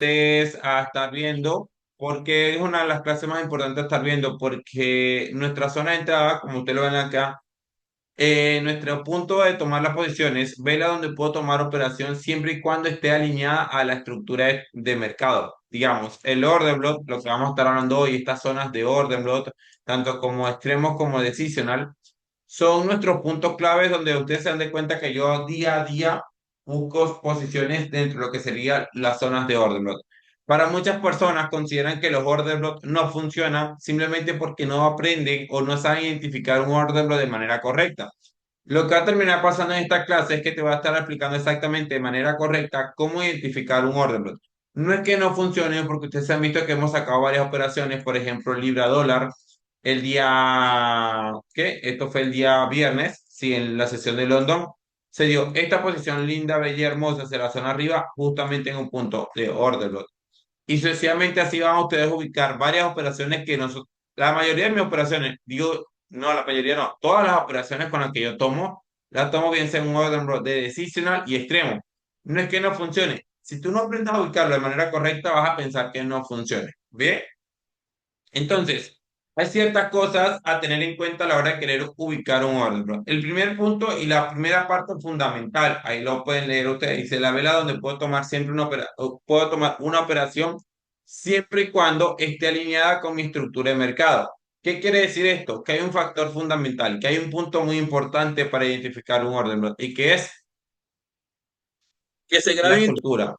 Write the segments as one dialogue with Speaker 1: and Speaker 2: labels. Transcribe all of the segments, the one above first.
Speaker 1: a estar viendo, porque es una de las clases más importantes a estar viendo, porque nuestra zona de entrada, como ustedes lo ven acá, nuestro punto de tomar las posiciones, vela donde puedo tomar operación siempre y cuando esté alineada a la estructura de mercado. Digamos, el order block, lo que vamos a estar hablando hoy, estas zonas de order block, tanto como extremos como decisional, son nuestros puntos claves donde ustedes se dan de cuenta que yo día a día busco posiciones dentro de lo que serían las zonas de order block. Para muchas personas consideran que los order block no funcionan simplemente porque no aprenden o no saben identificar un order block de manera correcta. Lo que va a terminar pasando en esta clase es que te va a estar explicando exactamente de manera correcta cómo identificar un order block. No es que no funcione, porque ustedes han visto que hemos sacado varias operaciones, por ejemplo, libra dólar, el día, ¿qué? Esto fue el día viernes, sí, en la sesión de London, se dio esta posición linda, bella y hermosa hacia la zona arriba, justamente en un punto de order block. Y sucesivamente así van a ustedes a ubicar varias operaciones que nosotros, la mayoría de mis operaciones, digo, no, la mayoría no, todas las operaciones con las que yo tomo, las tomo bien sea en un orden de decisional y extremo. No es que no funcione. Si tú no aprendes a ubicarlo de manera correcta, vas a pensar que no funcione. ¿Bien? Entonces, hay ciertas cosas a tener en cuenta a la hora de querer ubicar un orden, bro. El primer punto y la primera parte fundamental, ahí lo pueden leer ustedes, dice la vela donde puedo tomar siempre puedo tomar una operación siempre y cuando esté alineada con mi estructura de mercado. ¿Qué quiere decir esto? Que hay un factor fundamental, que hay un punto muy importante para identificar un orden, bro, y que es
Speaker 2: Que se
Speaker 1: la
Speaker 2: graben en
Speaker 1: estructura.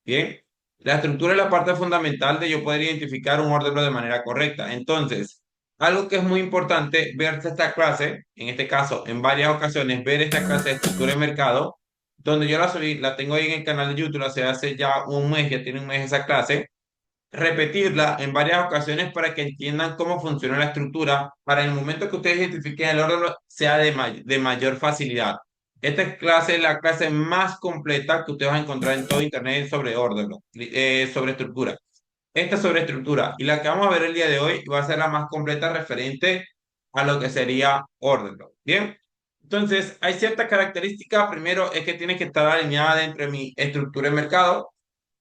Speaker 1: Bien, la estructura es la parte fundamental de yo poder identificar un orden de manera correcta. Entonces, algo que es muy importante, ver esta clase, en este caso, en varias ocasiones, ver esta clase de estructura de mercado, donde yo la subí, la tengo ahí en el canal de YouTube, hace ya un mes, ya tiene un mes esa clase, repetirla en varias ocasiones para que entiendan cómo funciona la estructura, para en el momento que ustedes identifiquen el orden sea de mayor facilidad. Esta clase es la clase más completa que ustedes van a encontrar en todo Internet sobre orden, sobre estructura. Esta sobre estructura y la que vamos a ver el día de hoy va a ser la más completa referente a lo que sería orden. Bien, entonces hay ciertas características. Primero es que tiene que estar alineada dentro de mi estructura de mercado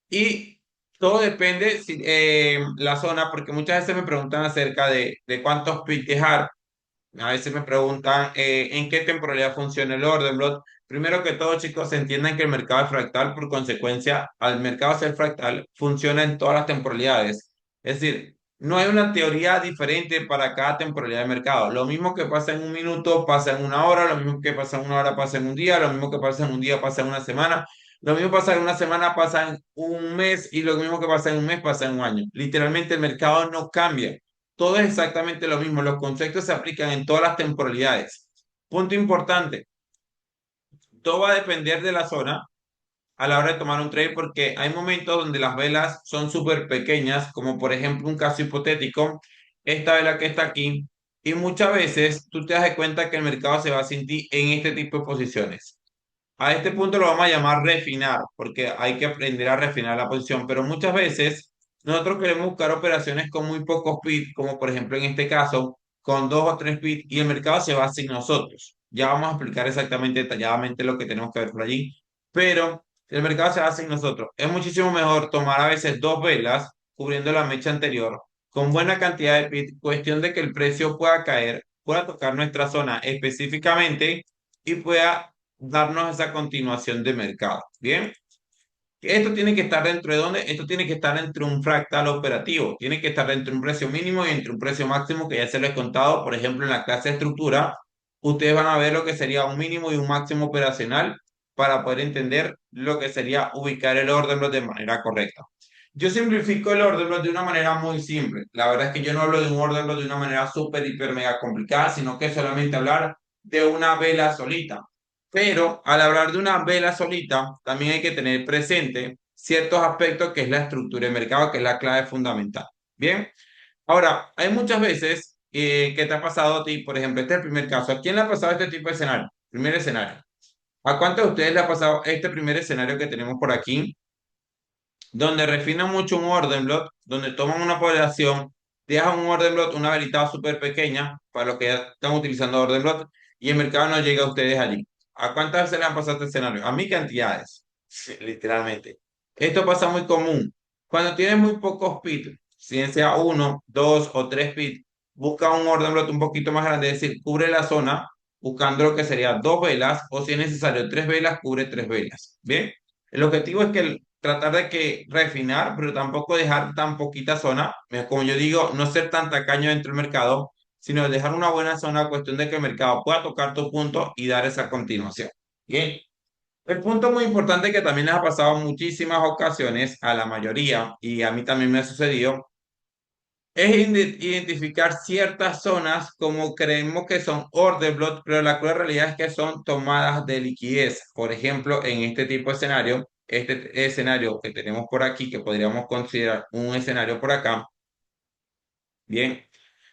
Speaker 1: y todo depende si, la zona, porque muchas veces me preguntan acerca de cuántos pits dejar. A veces me preguntan en qué temporalidad funciona el orden block. Primero que todo, chicos, entiendan que el mercado es fractal, por consecuencia, al mercado ser fractal, funciona en todas las temporalidades. Es decir, no hay una teoría diferente para cada temporalidad de mercado. Lo mismo que pasa en un minuto, pasa en una hora, lo mismo que pasa en una hora, pasa en un día, lo mismo que pasa en un día, pasa en una semana, lo mismo pasa en una semana, pasa en un mes, y lo mismo que pasa en un mes, pasa en un año. Literalmente el mercado no cambia. Todo es exactamente lo mismo. Los conceptos se aplican en todas las temporalidades. Punto importante. Todo va a depender de la zona a la hora de tomar un trade porque hay momentos donde las velas son súper pequeñas, como por ejemplo un caso hipotético, esta vela que está aquí, y muchas veces tú te das de cuenta que el mercado se va a sentir en este tipo de posiciones. A este punto lo vamos a llamar refinar, porque hay que aprender a refinar la posición, pero muchas veces nosotros queremos buscar operaciones con muy pocos pips, como por ejemplo en este caso, con dos o tres pips, y el mercado se va sin nosotros. Ya vamos a explicar exactamente detalladamente lo que tenemos que ver por allí, pero el mercado se va sin nosotros. Es muchísimo mejor tomar a veces dos velas cubriendo la mecha anterior con buena cantidad de pips, cuestión de que el precio pueda caer, pueda tocar nuestra zona específicamente y pueda darnos esa continuación de mercado. Bien, esto tiene que estar dentro de dónde? Esto tiene que estar entre un fractal operativo, tiene que estar entre un precio mínimo y entre un precio máximo que ya se lo he contado, por ejemplo, en la clase de estructura, ustedes van a ver lo que sería un mínimo y un máximo operacional para poder entender lo que sería ubicar el orden block de manera correcta. Yo simplifico el orden block de una manera muy simple. La verdad es que yo no hablo de un orden block de una manera súper, hiper, mega complicada, sino que solamente hablar de una vela solita. Pero al hablar de una vela solita, también hay que tener presente ciertos aspectos que es la estructura de mercado, que es la clave fundamental. Bien, ahora, hay muchas veces que te ha pasado a ti, por ejemplo, este es el primer caso. ¿A quién le ha pasado este tipo de escenario? Primer escenario. ¿A cuántos de ustedes le ha pasado este primer escenario que tenemos por aquí, donde refinan mucho un orden block, donde toman una población, dejan un orden block, una velita súper pequeña, para los que ya están utilizando orden block, y el mercado no llega a ustedes allí? ¿A cuántas veces le han pasado este escenario? A mí cantidades, sí, literalmente. Esto pasa muy común. Cuando tienes muy pocos pits, si sea uno, dos o tres pits, busca un orden block un poquito más grande, es decir, cubre la zona buscando lo que sería dos velas o si es necesario tres velas, cubre tres velas. Bien, el objetivo es que tratar de que refinar, pero tampoco dejar tan poquita zona, como yo digo, no ser tan tacaño dentro del mercado, sino dejar una buena zona, cuestión de que el mercado pueda tocar tu punto y dar esa continuación. Bien. El punto muy importante que también les ha pasado en muchísimas ocasiones, a la mayoría, y a mí también me ha sucedido, es identificar ciertas zonas como creemos que son order block, pero la cruel realidad es que son tomadas de liquidez. Por ejemplo, en este tipo de escenario, este escenario que tenemos por aquí, que podríamos considerar un escenario por acá, bien,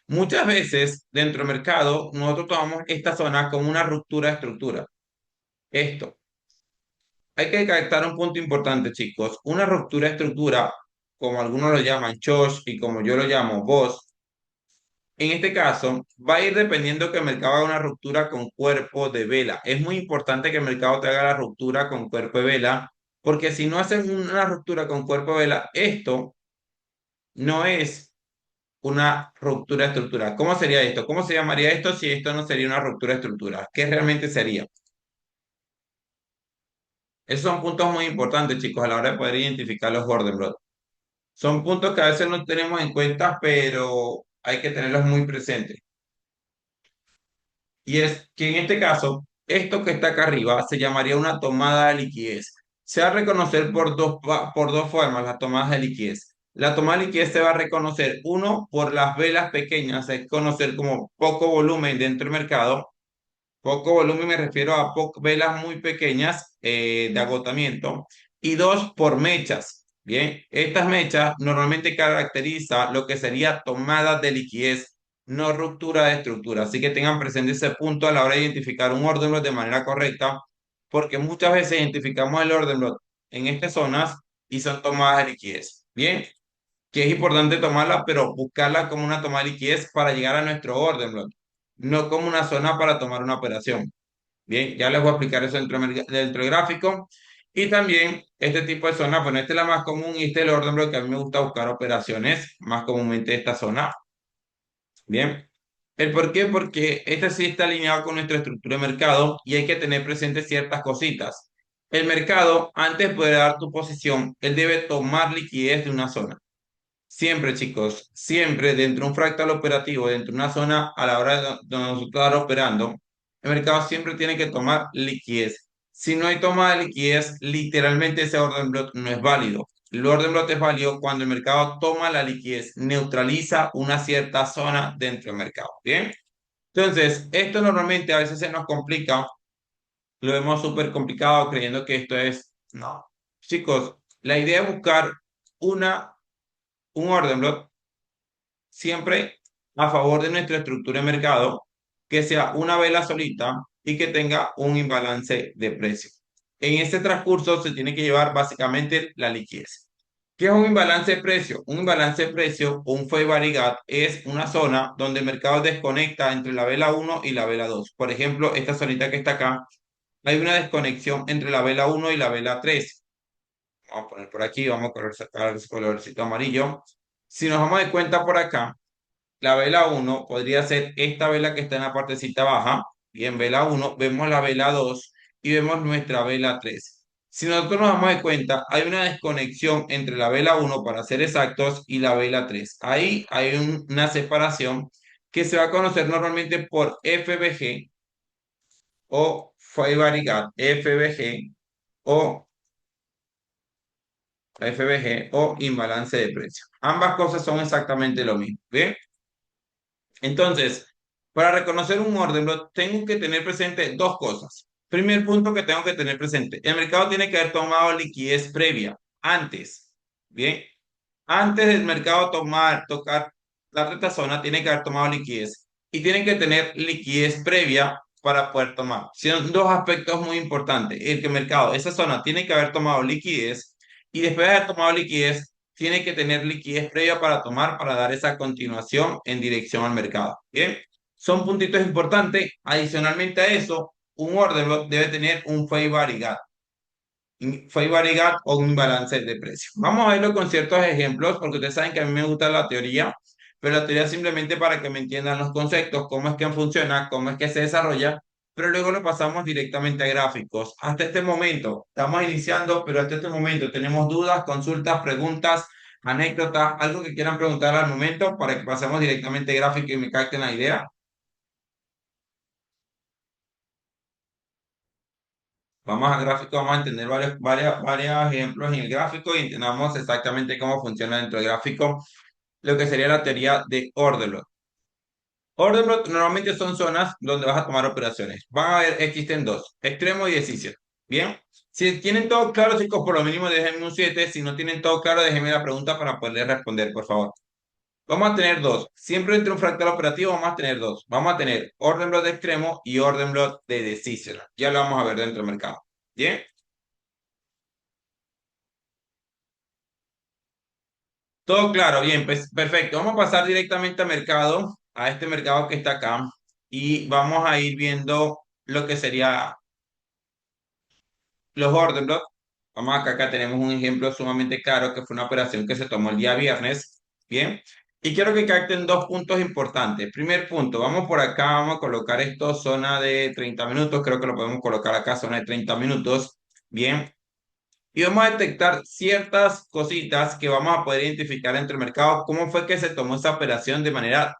Speaker 1: muchas veces dentro del mercado nosotros tomamos esta zona como una ruptura de estructura. Esto. Hay que captar un punto importante, chicos. Una ruptura de estructura, como algunos lo llaman chosh y como yo lo llamo boss, en este caso va a ir dependiendo que el mercado haga una ruptura con cuerpo de vela. Es muy importante que el mercado te haga la ruptura con cuerpo de vela, porque si no hacen una ruptura con cuerpo de vela, esto no es una ruptura de estructura. ¿Cómo sería esto? ¿Cómo se llamaría esto si esto no sería una ruptura de estructura? ¿Qué realmente sería? Esos son puntos muy importantes, chicos, a la hora de poder identificar los Gordon. Son puntos que a veces no tenemos en cuenta, pero hay que tenerlos muy presentes. Y es que en este caso, esto que está acá arriba se llamaría una tomada de liquidez. Se va a reconocer por dos formas las tomadas de liquidez. La tomada de liquidez se va a reconocer, uno, por las velas pequeñas, es conocer como poco volumen dentro del mercado. Poco volumen me refiero a velas muy pequeñas de agotamiento. Y dos, por mechas. Bien, estas mechas normalmente caracteriza lo que sería tomada de liquidez, no ruptura de estructura. Así que tengan presente ese punto a la hora de identificar un orden block de manera correcta, porque muchas veces identificamos el orden block en estas zonas y son tomadas de liquidez. Bien, que es importante tomarla, pero buscarla como una toma de liquidez para llegar a nuestro orden block, no como una zona para tomar una operación. Bien, ya les voy a explicar eso dentro del gráfico. Y también este tipo de zona, bueno, esta es la más común y este es el orden block que a mí me gusta buscar operaciones, más comúnmente esta zona. Bien. ¿El por qué? Porque este sí está alineado con nuestra estructura de mercado y hay que tener presente ciertas cositas. El mercado, antes de poder dar tu posición, él debe tomar liquidez de una zona. Siempre, chicos, siempre dentro de un fractal operativo, dentro de una zona a la hora de nosotros estar operando, el mercado siempre tiene que tomar liquidez. Si no hay toma de liquidez, literalmente ese orden block no es válido. El orden block es válido cuando el mercado toma la liquidez, neutraliza una cierta zona dentro del mercado. Bien, entonces, esto normalmente a veces se nos complica, lo vemos súper complicado creyendo que esto es, no. Chicos, la idea es buscar un orden block siempre a favor de nuestra estructura de mercado, que sea una vela solita y que tenga un imbalance de precio. En este transcurso se tiene que llevar básicamente la liquidez. ¿Qué es un imbalance de precio? Un imbalance de precio o un Fair Gap es una zona donde el mercado desconecta entre la vela uno y la vela 2. Por ejemplo, esta zonita que está acá, hay una desconexión entre la vela uno y la vela 3. Vamos a poner por aquí, vamos a sacar ese colorcito amarillo. Si nos damos de cuenta por acá, la vela uno podría ser esta vela que está en la partecita baja. Bien, vela uno, vemos la vela 2 y vemos nuestra vela 3. Si nosotros nos damos de cuenta, hay una desconexión entre la vela uno, para ser exactos, y la vela 3. Ahí hay una separación que se va a conocer normalmente por FBG o Fair Gap, o FBG o imbalance de precio. Ambas cosas son exactamente lo mismo. ¿Bien? Entonces, para reconocer un orden block, tengo que tener presente dos cosas. Primer punto que tengo que tener presente, el mercado tiene que haber tomado liquidez previa, antes, ¿bien? Antes del mercado tocar la esta zona, tiene que haber tomado liquidez y tiene que tener liquidez previa para poder tomar. Son dos aspectos muy importantes. El que el mercado, esa zona, tiene que haber tomado liquidez y después de haber tomado liquidez, tiene que tener liquidez previa para tomar, para dar esa continuación en dirección al mercado. Bien, son puntitos importantes. Adicionalmente a eso, un order block debe tener un fair value gap. Fair Value Gap o un balance de precio. Vamos a verlo con ciertos ejemplos, porque ustedes saben que a mí me gusta la teoría, pero la teoría simplemente para que me entiendan los conceptos, cómo es que funciona, cómo es que se desarrolla, pero luego lo pasamos directamente a gráficos. Hasta este momento, estamos iniciando, pero hasta este momento tenemos dudas, consultas, preguntas, anécdotas, algo que quieran preguntar al momento para que pasemos directamente a gráfico y me capten la idea. Vamos a gráfico, vamos a entender varios ejemplos en el gráfico y entendamos exactamente cómo funciona dentro del gráfico lo que sería la teoría de order block. Order block normalmente son zonas donde vas a tomar operaciones. Van a haber, existen dos, extremo y decisión. Bien, si tienen todo claro, chicos, por lo mínimo déjenme un 7. Si no tienen todo claro, déjenme la pregunta para poder responder, por favor. Vamos a tener dos. Siempre entre un fractal operativo vamos a tener dos. Vamos a tener orden block de extremo y orden block de decision. Ya lo vamos a ver dentro del mercado. Bien. Todo claro, bien, pues perfecto. Vamos a pasar directamente al mercado, a este mercado que está acá, y vamos a ir viendo lo que sería los order blocks. Vamos acá tenemos un ejemplo sumamente claro que fue una operación que se tomó el día viernes, bien. Y quiero que capten dos puntos importantes. Primer punto, vamos por acá, vamos a colocar esto zona de 30 minutos, creo que lo podemos colocar acá, zona de 30 minutos, bien. Y vamos a detectar ciertas cositas que vamos a poder identificar entre el mercado, cómo fue que se tomó esa operación de manera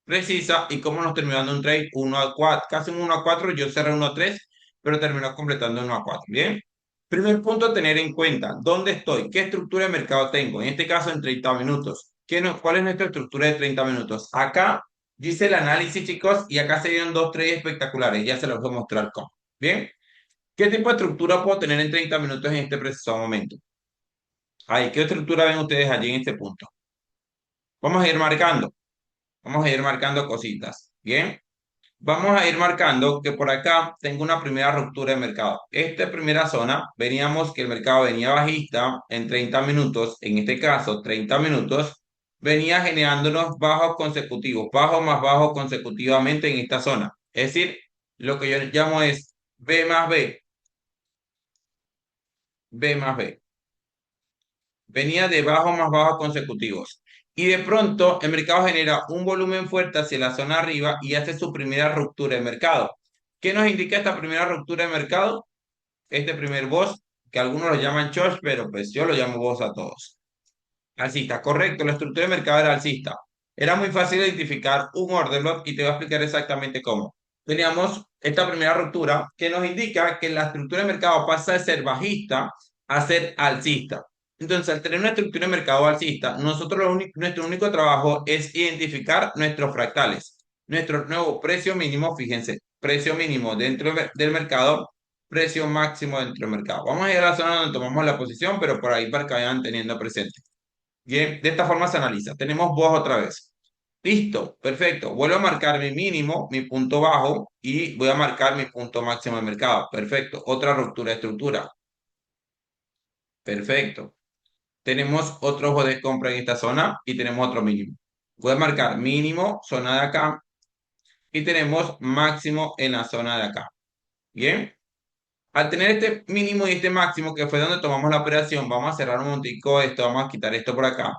Speaker 1: precisa y cómo nos terminó dando un trade 1-4, casi un 1-4, yo cerré 1-3, pero terminó completando 1-4. Bien, primer punto a tener en cuenta, ¿dónde estoy? ¿Qué estructura de mercado tengo? En este caso en 30 minutos. ¿Cuál es nuestra estructura de 30 minutos? Acá dice el análisis, chicos, y acá se dieron dos trades espectaculares, ya se los voy a mostrar cómo. Bien, ¿qué tipo de estructura puedo tener en 30 minutos en este preciso momento? Ahí, ¿qué estructura ven ustedes allí en este punto? Vamos a ir marcando, vamos a ir marcando cositas. Bien, vamos a ir marcando que por acá tengo una primera ruptura de mercado. Esta primera zona, veníamos que el mercado venía bajista en 30 minutos, en este caso 30 minutos, venía generándonos bajos consecutivos, bajos más bajos consecutivamente en esta zona. Es decir, lo que yo llamo es B más B, B más B. Venía de bajos más bajos consecutivos. Y de pronto el mercado genera un volumen fuerte hacia la zona arriba y hace su primera ruptura de mercado. ¿Qué nos indica esta primera ruptura de mercado? Este primer boss, que algunos lo llaman Chosh, pero pues yo lo llamo boss a todos. Alcista, correcto, la estructura de mercado era alcista. Era muy fácil identificar un order block y te voy a explicar exactamente cómo. Teníamos esta primera ruptura que nos indica que la estructura de mercado pasa de ser bajista a ser alcista. Entonces, al tener una estructura de mercado alcista, nosotros nuestro único trabajo es identificar nuestros fractales. Nuestro nuevo precio mínimo, fíjense, precio mínimo dentro del mercado, precio máximo dentro del mercado. Vamos a ir a la zona donde tomamos la posición, pero por ahí para que vayan teniendo presente. Bien, de esta forma se analiza. Tenemos voz otra vez. Listo, perfecto. Vuelvo a marcar mi mínimo, mi punto bajo y voy a marcar mi punto máximo de mercado. Perfecto. Otra ruptura de estructura. Perfecto. Tenemos otro ojo de compra en esta zona y tenemos otro mínimo. Voy a marcar mínimo, zona de acá, y tenemos máximo en la zona de acá. Bien. Al tener este mínimo y este máximo, que fue donde tomamos la operación, vamos a cerrar un montico esto, vamos a quitar esto por acá.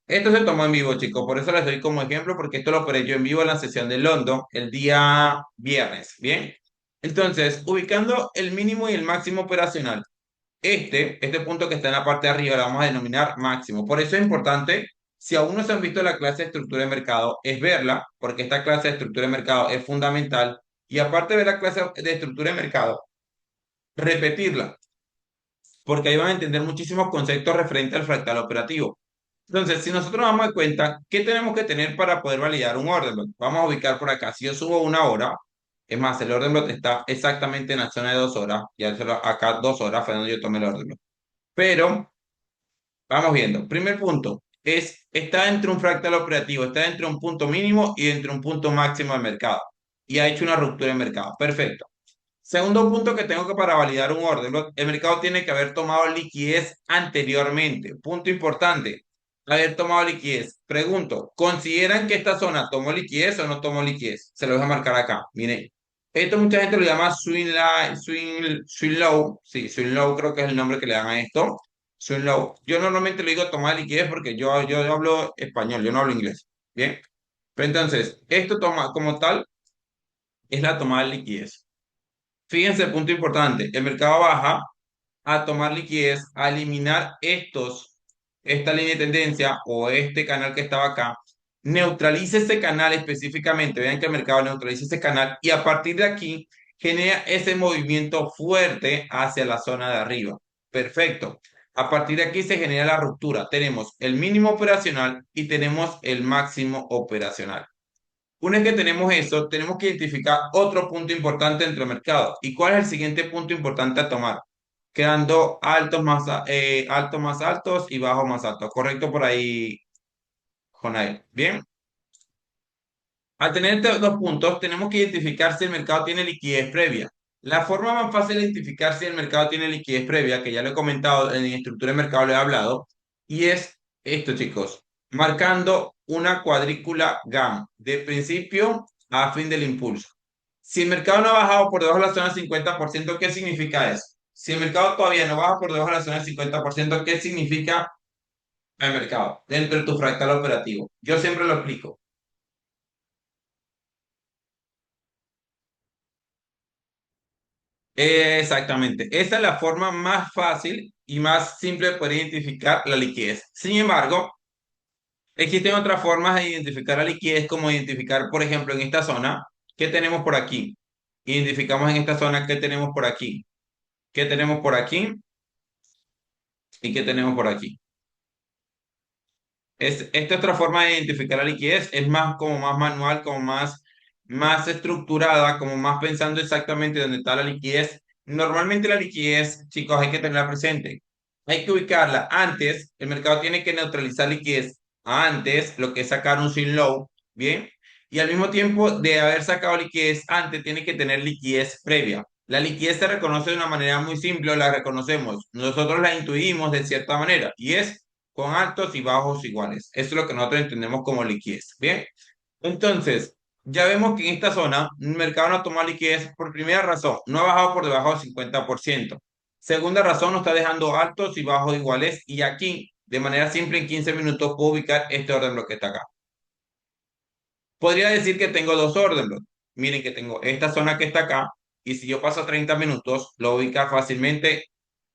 Speaker 1: Esto se tomó en vivo, chicos, por eso les doy como ejemplo, porque esto lo operé yo en vivo en la sesión de London el día viernes, ¿bien? Entonces, ubicando el mínimo y el máximo operacional, este punto que está en la parte de arriba lo vamos a denominar máximo. Por eso es importante, si aún no se han visto la clase de estructura de mercado, es verla, porque esta clase de estructura de mercado es fundamental. Y aparte de ver la clase de estructura de mercado, repetirla, porque ahí van a entender muchísimos conceptos referentes al fractal operativo. Entonces, si nosotros nos damos cuenta, ¿qué tenemos que tener para poder validar un orden block? Vamos a ubicar por acá. Si yo subo una hora, es más, el orden block está exactamente en la zona de 2 horas. Ya acá 2 horas fue donde yo tomé el orden block. Pero, vamos viendo. Primer punto, está entre un fractal operativo, está entre un punto mínimo y entre un punto máximo de mercado. Y ha hecho una ruptura de mercado. Perfecto. Segundo punto que tengo que para validar un orden, el mercado tiene que haber tomado liquidez anteriormente. Punto importante, haber tomado liquidez. Pregunto, ¿consideran que esta zona tomó liquidez o no tomó liquidez? Se lo voy a marcar acá. Miren, Esto mucha gente lo llama swing low. Sí, swing low creo que es el nombre que le dan a esto. Swing low. Yo normalmente le digo toma de liquidez porque yo hablo español, yo no hablo inglés. Bien. Pero entonces, esto toma como tal es la tomada de liquidez. Fíjense, punto importante. El mercado baja a tomar liquidez, a eliminar esta línea de tendencia o este canal que estaba acá, neutraliza ese canal específicamente, vean que el mercado neutraliza ese canal y a partir de aquí genera ese movimiento fuerte hacia la zona de arriba. Perfecto. A partir de aquí se genera la ruptura. Tenemos el mínimo operacional y tenemos el máximo operacional. Una vez que tenemos eso, tenemos que identificar otro punto importante dentro del mercado. ¿Y cuál es el siguiente punto importante a tomar? Quedando altos más altos y bajos más altos. ¿Correcto por ahí, Jonay? Bien. Al tener estos dos puntos, tenemos que identificar si el mercado tiene liquidez previa. La forma más fácil de identificar si el mercado tiene liquidez previa, que ya lo he comentado en la estructura de mercado, lo he hablado, y es esto, chicos, marcando una cuadrícula GAM, de principio a fin del impulso. Si el mercado no ha bajado por debajo de la zona del 50%, ¿qué significa eso? Si el mercado todavía no baja por debajo de la zona del 50%, ¿qué significa el mercado dentro de tu fractal operativo? Yo siempre lo explico. Exactamente. Esa es la forma más fácil y más simple de poder identificar la liquidez. Sin embargo, existen otras formas de identificar la liquidez, como identificar, por ejemplo, en esta zona, ¿qué tenemos por aquí? Identificamos en esta zona qué tenemos por aquí, qué tenemos por aquí y qué tenemos por aquí. Esta otra forma de identificar la liquidez es más como más manual, como más estructurada, como más pensando exactamente dónde está la liquidez. Normalmente la liquidez, chicos, hay que tenerla presente. Hay que ubicarla antes, el mercado tiene que neutralizar liquidez antes, lo que es sacar un sin low, ¿bien? Y al mismo tiempo de haber sacado liquidez antes, tiene que tener liquidez previa. La liquidez se reconoce de una manera muy simple, la reconocemos. Nosotros la intuimos de cierta manera y es con altos y bajos iguales. Eso es lo que nosotros entendemos como liquidez. Bien, entonces, ya vemos que en esta zona el mercado no toma liquidez por primera razón, no ha bajado por debajo del 50%. Segunda razón, nos está dejando altos y bajos iguales. Y aquí, de manera simple, en 15 minutos puedo ubicar este orden bloque que está acá. Podría decir que tengo dos orden bloques. Miren que tengo esta zona que está acá. Y si yo paso 30 minutos, lo ubica fácilmente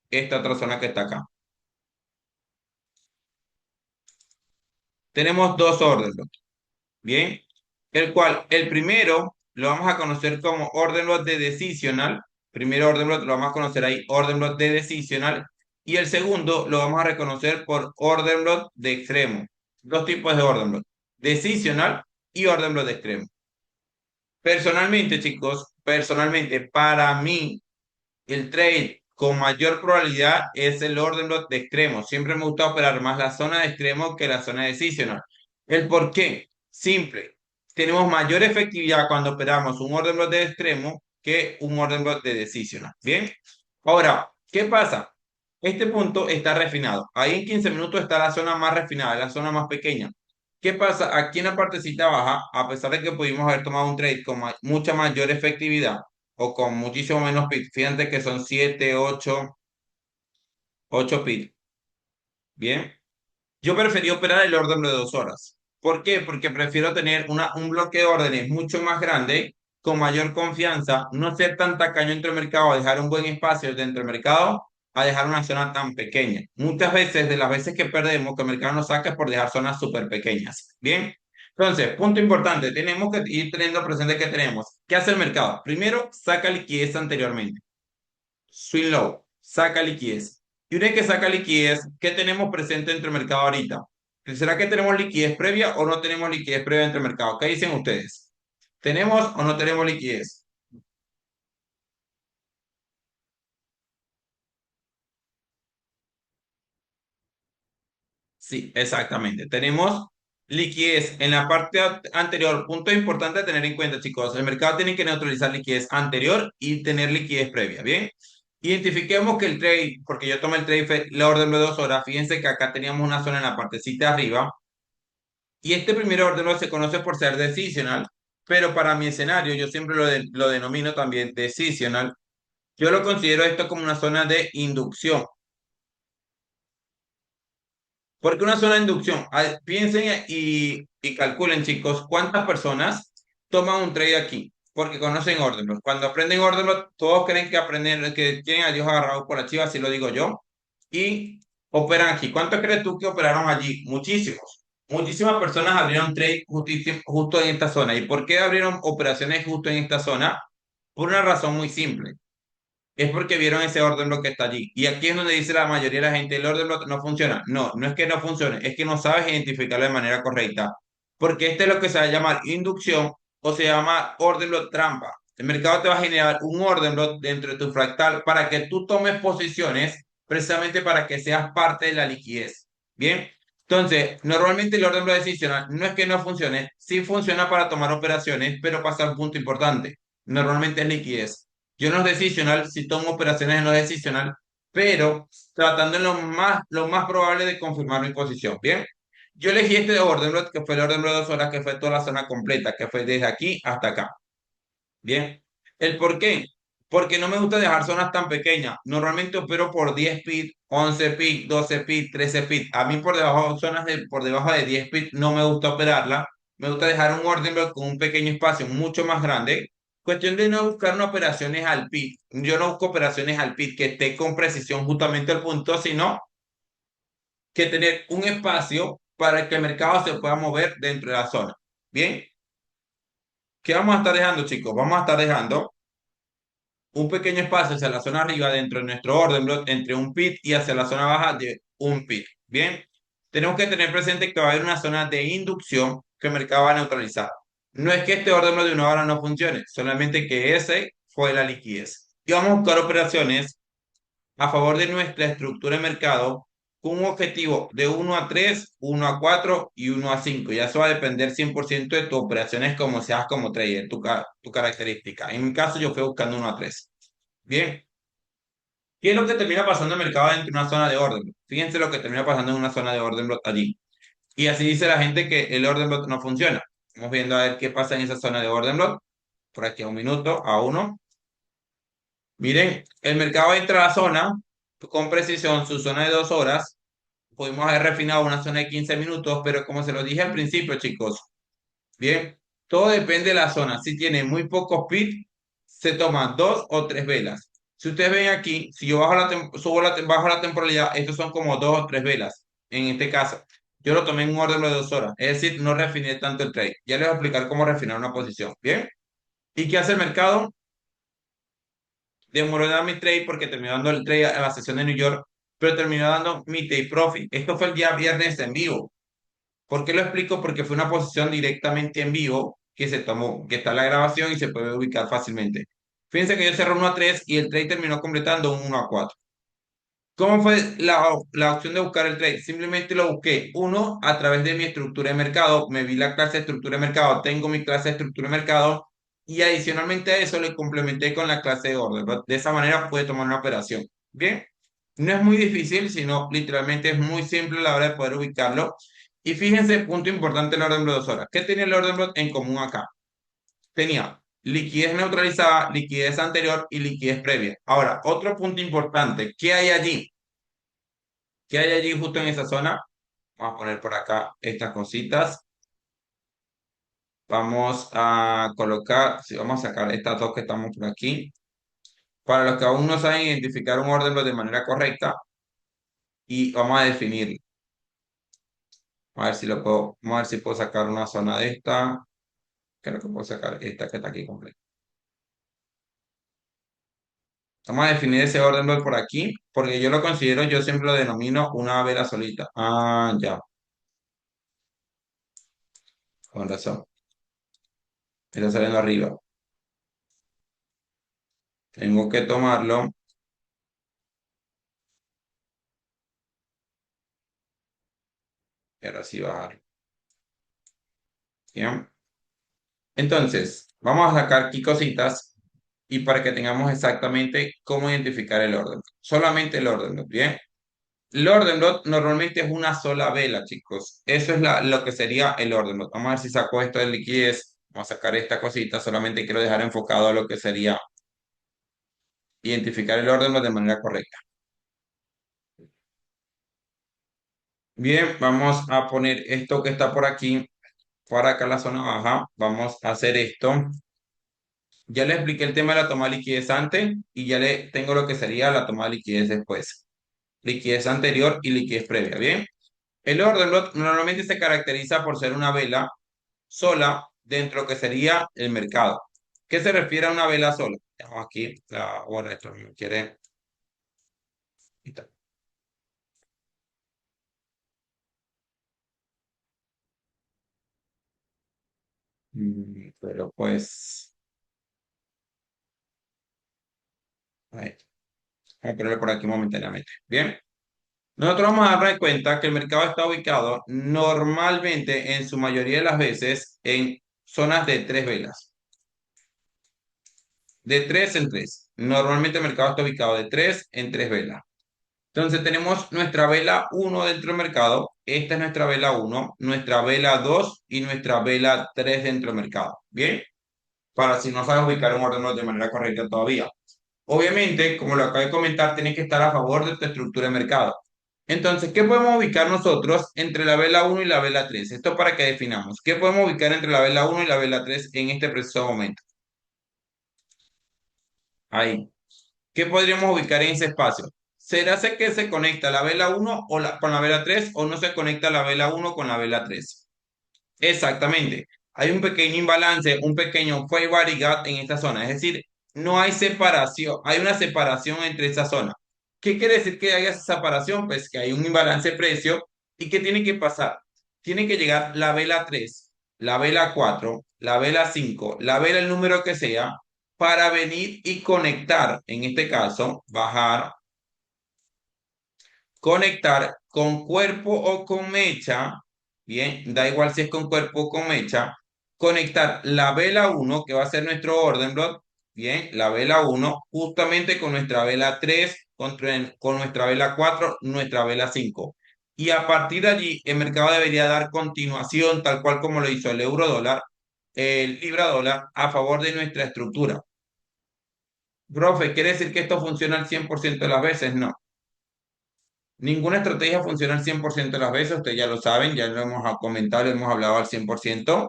Speaker 1: esta otra zona que está acá. Tenemos dos orden bloques. Bien, el cual el primero lo vamos a conocer como orden block de decisional. Primero orden block lo vamos a conocer ahí, orden block de decisional. Y el segundo lo vamos a reconocer por orden block de extremo. Dos tipos de orden block, decisional y orden block de extremo. Personalmente, chicos, personalmente, para mí, el trade con mayor probabilidad es el orden block de extremo. Siempre me gusta operar más la zona de extremo que la zona de decisional. ¿El por qué? Simple. Tenemos mayor efectividad cuando operamos un orden block de extremo que un orden block de decisional. ¿Bien? Ahora, ¿qué pasa? Este punto está refinado. Ahí en 15 minutos está la zona más refinada, la zona más pequeña. ¿Qué pasa? Aquí en la partecita baja, a pesar de que pudimos haber tomado un trade con mucha mayor efectividad, o con muchísimo menos pit. Fíjate que son 7 8 pit. Bien. Yo preferí operar el orden de 2 horas. ¿Por qué? Porque prefiero tener un bloque de órdenes mucho más grande, con mayor confianza, no ser tan tacaño entre el mercado, dejar un buen espacio dentro del mercado, a dejar una zona tan pequeña. Muchas veces, de las veces que perdemos, que el mercado nos saca es por dejar zonas súper pequeñas. Bien. Entonces, punto importante, tenemos que ir teniendo presente que tenemos. ¿Qué hace el mercado? Primero, saca liquidez anteriormente. Swing low, saca liquidez. Y una vez que saca liquidez, ¿qué tenemos presente entre el mercado ahorita? ¿Será que tenemos liquidez previa o no tenemos liquidez previa entre el mercado? ¿Qué dicen ustedes? ¿Tenemos o no tenemos liquidez? Sí, exactamente. Tenemos liquidez en la parte anterior. Punto importante a tener en cuenta, chicos. El mercado tiene que neutralizar liquidez anterior y tener liquidez previa. Bien. Identifiquemos que el trade, porque yo tomé el trade, fue la orden de 2 horas. Fíjense que acá teníamos una zona en la partecita de arriba. Y este primer orden se conoce por ser decisional. pero para mi escenario yo siempre lo denomino también decisional. Yo lo considero esto como una zona de inducción. ¿Por qué una zona de inducción? Piensen y calculen, chicos, cuántas personas toman un trade aquí, porque conocen Ordenblot. Cuando aprenden Ordenblot, todos creen que aprenden, que tienen a Dios agarrado por la chiva, así lo digo yo, y operan aquí. ¿Cuántos crees tú que operaron allí? Muchísimos. Muchísimas personas abrieron trade justo en esta zona. ¿Y por qué abrieron operaciones justo en esta zona? Por una razón muy simple, es porque vieron ese orden block que está allí. Y aquí es donde dice la mayoría de la gente, el orden block no funciona. No, no es que no funcione, es que no sabes identificarlo de manera correcta. Porque este es lo que se va a llamar inducción o se llama orden block trampa. El mercado te va a generar un orden block dentro de tu fractal para que tú tomes posiciones precisamente para que seas parte de la liquidez. Bien. Entonces, normalmente el orden block decisional no es que no funcione, sí funciona para tomar operaciones, pero pasa un punto importante. Normalmente es liquidez. Yo en los decisional, sí tomo operaciones en los decisional, pero tratando en lo más probable de confirmar mi posición. Bien, yo elegí este orden, que fue el orden de 2 horas, que fue toda la zona completa, que fue desde aquí hasta acá. Bien, ¿el por qué? Porque no me gusta dejar zonas tan pequeñas. Normalmente opero por 10 pip, 11 pip, 12 pip, 13 pip. A mí por debajo, por debajo de 10 pip no me gusta operarla. Me gusta dejar un orden block con un pequeño espacio mucho más grande. Cuestión de no buscar una operaciones al pip. Yo no busco operaciones al pip que esté con precisión justamente al punto, sino que tener un espacio para que el mercado se pueda mover dentro de la zona. Bien, ¿qué vamos a estar dejando, chicos? Vamos a estar dejando un pequeño espacio hacia la zona arriba dentro de nuestro orden block entre un pit y hacia la zona baja de un pit. Bien, tenemos que tener presente que va a haber una zona de inducción que el mercado va a neutralizar. No es que este orden block de 1 hora no funcione, solamente que ese fue la liquidez. Y vamos a buscar operaciones a favor de nuestra estructura de mercado con un objetivo de 1 a 3, 1 a 4 y 1 a 5. Ya eso va a depender 100% de tus operaciones como seas como trader, tu característica. En mi caso yo fui buscando 1 a 3. Bien, ¿qué es lo que termina pasando en el mercado dentro de una zona de orden? Fíjense lo que termina pasando en una zona de orden block allí. Y así dice la gente que el orden block no funciona. Vamos viendo a ver qué pasa en esa zona de orden block. Por aquí a un minuto, a uno. Miren, el mercado entra a la zona con precisión, su zona de 2 horas. Pudimos haber refinado una zona de 15 minutos, pero como se lo dije al principio, chicos, bien, todo depende de la zona. Si tiene muy pocos pips, se toman 2 o 3 velas. Si ustedes ven aquí, si yo bajo la temporalidad, estos son como 2 o 3 velas. En este caso, yo lo tomé en un orden de 2 horas. Es decir, no refiné tanto el trade. Ya les voy a explicar cómo refinar una posición. Bien. ¿Y qué hace el mercado? Demoró en dar mi trade porque terminó dando el trade a la sesión de New York, pero terminó dando mi take profit. Esto fue el día viernes en vivo. ¿Por qué lo explico? Porque fue una posición directamente en vivo que se tomó, que está en la grabación y se puede ubicar fácilmente. Fíjense que yo cerré 1 a 3 y el trade terminó completando un 1 a 4. ¿Cómo fue la opción de buscar el trade? Simplemente lo busqué. Uno, a través de mi estructura de mercado. Me vi la clase de estructura de mercado. Tengo mi clase de estructura de mercado. Y adicionalmente a eso le complementé con la clase de orden, ¿no? De esa manera pude tomar una operación. Bien. No es muy difícil, sino literalmente es muy simple a la hora de poder ubicarlo. Y fíjense, punto importante el orden de 2 horas. ¿Qué tenía el orden block en común acá? Tenía liquidez neutralizada, liquidez anterior y liquidez previa. Ahora, otro punto importante, ¿qué hay allí? ¿Qué hay allí justo en esa zona? Vamos a poner por acá estas cositas. Vamos a colocar, si vamos a sacar estas dos que estamos por aquí. Para los que aún no saben identificar un orden block de manera correcta, y vamos a definirlo. A ver si lo puedo, vamos a ver si puedo sacar una zona de esta. Creo que puedo sacar esta que está aquí completa. Vamos a definir ese orden block por aquí, porque yo lo considero, yo siempre lo denomino una vela solita. Ah, ya, con razón. Está saliendo arriba. Tengo que tomarlo y ahora sí bajar. Bien. Entonces, vamos a sacar aquí cositas y para que tengamos exactamente cómo identificar el orden. Solamente el orden, ¿bien? El orden dot normalmente es una sola vela, chicos. Eso es lo que sería el orden dot. Vamos a ver si saco esto de liquidez. Vamos a sacar esta cosita, solamente quiero dejar enfocado a lo que sería identificar el orden de manera correcta. Bien, vamos a poner esto que está por aquí, para acá la zona baja. Vamos a hacer esto. Ya le expliqué el tema de la toma de liquidez antes y ya le tengo lo que sería la toma de liquidez después. Liquidez anterior y liquidez previa. Bien, el orden block normalmente se caracteriza por ser una vela sola dentro de lo que sería el mercado. ¿Qué se refiere a una vela sola? Tenemos aquí, bueno, esto me quiere. Ahí está. Pero pues, ahí, vamos a ponerlo por aquí momentáneamente. Bien. Nosotros vamos a darnos cuenta que el mercado está ubicado normalmente, en su mayoría de las veces, en zonas de tres velas, de tres en tres. Normalmente el mercado está ubicado de tres en tres velas. Entonces tenemos nuestra vela uno dentro del mercado. Esta es nuestra vela uno, nuestra vela 2 y nuestra vela 3 dentro del mercado. Bien, para si no sabes ubicar un orden de manera correcta todavía. Obviamente, como lo acabo de comentar, tienes que estar a favor de tu estructura de mercado. Entonces, ¿qué podemos ubicar nosotros entre la vela uno y la vela 3? Esto para que definamos. ¿Qué podemos ubicar entre la vela uno y la vela 3 en este preciso momento? Ahí. ¿Qué podríamos ubicar en ese espacio? ¿Será que se conecta la vela uno con la vela 3 o no se conecta la vela uno con la vela 3? Exactamente. Hay un pequeño imbalance, un pequeño fair value gap en esta zona. Es decir, no hay separación, hay una separación entre esa zona. ¿Qué quiere decir que haya esa separación? Pues que hay un imbalance de precio. ¿Y qué tiene que pasar? Tiene que llegar la vela 3, la vela 4, la vela 5, la vela el número que sea, para venir y conectar, en este caso, bajar, conectar con cuerpo o con mecha, bien, da igual si es con cuerpo o con mecha, conectar la vela uno que va a ser nuestro orden block, bien, la vela uno justamente con nuestra vela 3 con nuestra vela 4 nuestra vela 5. Y a partir de allí, el mercado debería dar continuación, tal cual como lo hizo el euro dólar, el libra dólar, a favor de nuestra estructura. Profe, ¿quiere decir que esto funciona al 100% de las veces? No. Ninguna estrategia funciona al 100% de las veces, ustedes ya lo saben, ya lo hemos comentado, lo hemos hablado al 100%,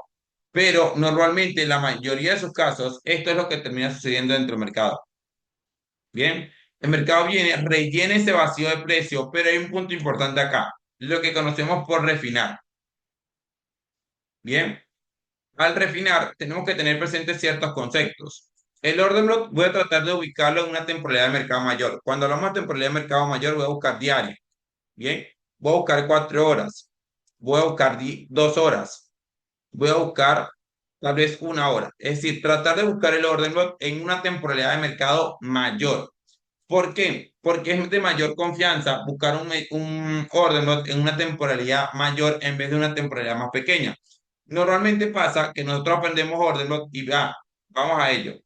Speaker 1: pero normalmente en la mayoría de sus casos, esto es lo que termina sucediendo dentro del mercado. Bien, el mercado viene, rellena ese vacío de precio, pero hay un punto importante acá, lo que conocemos por refinar. Bien, al refinar tenemos que tener presentes ciertos conceptos. El orden block voy a tratar de ubicarlo en una temporalidad de mercado mayor. Cuando hablamos de temporalidad de mercado mayor, voy a buscar diario. Bien, voy a buscar 4 horas, voy a buscar 2 horas, voy a buscar tal vez una hora. Es decir, tratar de buscar el orden block en una temporalidad de mercado mayor. ¿Por qué? Porque es de mayor confianza buscar un orden block en una temporalidad mayor en vez de una temporalidad más pequeña. Normalmente pasa que nosotros aprendemos orden block y vamos a ello.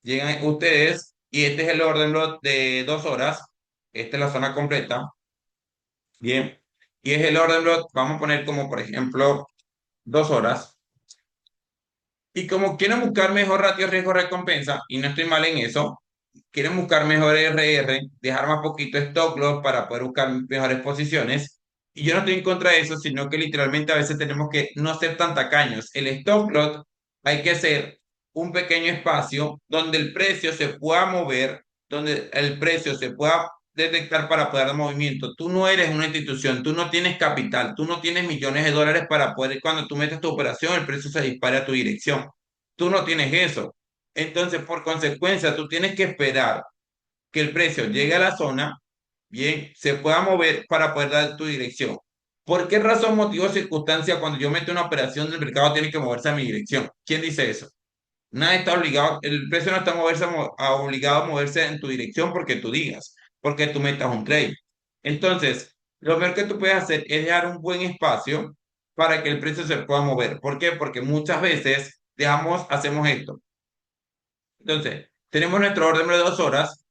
Speaker 1: Llegan ustedes y este es el orden block de 2 horas. Esta es la zona completa. Bien. Y es el orden block, vamos a poner como por ejemplo 2 horas. Y como quieren buscar mejor ratio riesgo-recompensa, y no estoy mal en eso, quieren buscar mejor RR, dejar más poquito stop loss para poder buscar mejores posiciones. Y yo no estoy en contra de eso, sino que literalmente a veces tenemos que no ser tan tacaños. El stop loss hay que hacer un pequeño espacio donde el precio se pueda mover, donde el precio se pueda detectar para poder dar movimiento. Tú no eres una institución, tú no tienes capital, tú no tienes millones de dólares para poder, cuando tú metes tu operación, el precio se dispare a tu dirección. Tú no tienes eso. Entonces, por consecuencia, tú tienes que esperar que el precio llegue a la zona, bien, se pueda mover para poder dar tu dirección. ¿Por qué razón, motivo o circunstancia cuando yo meto una operación del mercado tiene que moverse a mi dirección? ¿Quién dice eso? Nadie está obligado, el precio no está obligado a moverse en tu dirección porque tú digas, porque tú metas un trade. Entonces, lo mejor que tú puedes hacer es dejar un buen espacio para que el precio se pueda mover. ¿Por qué? Porque muchas veces hacemos esto. Entonces, tenemos nuestro orden de 2 horas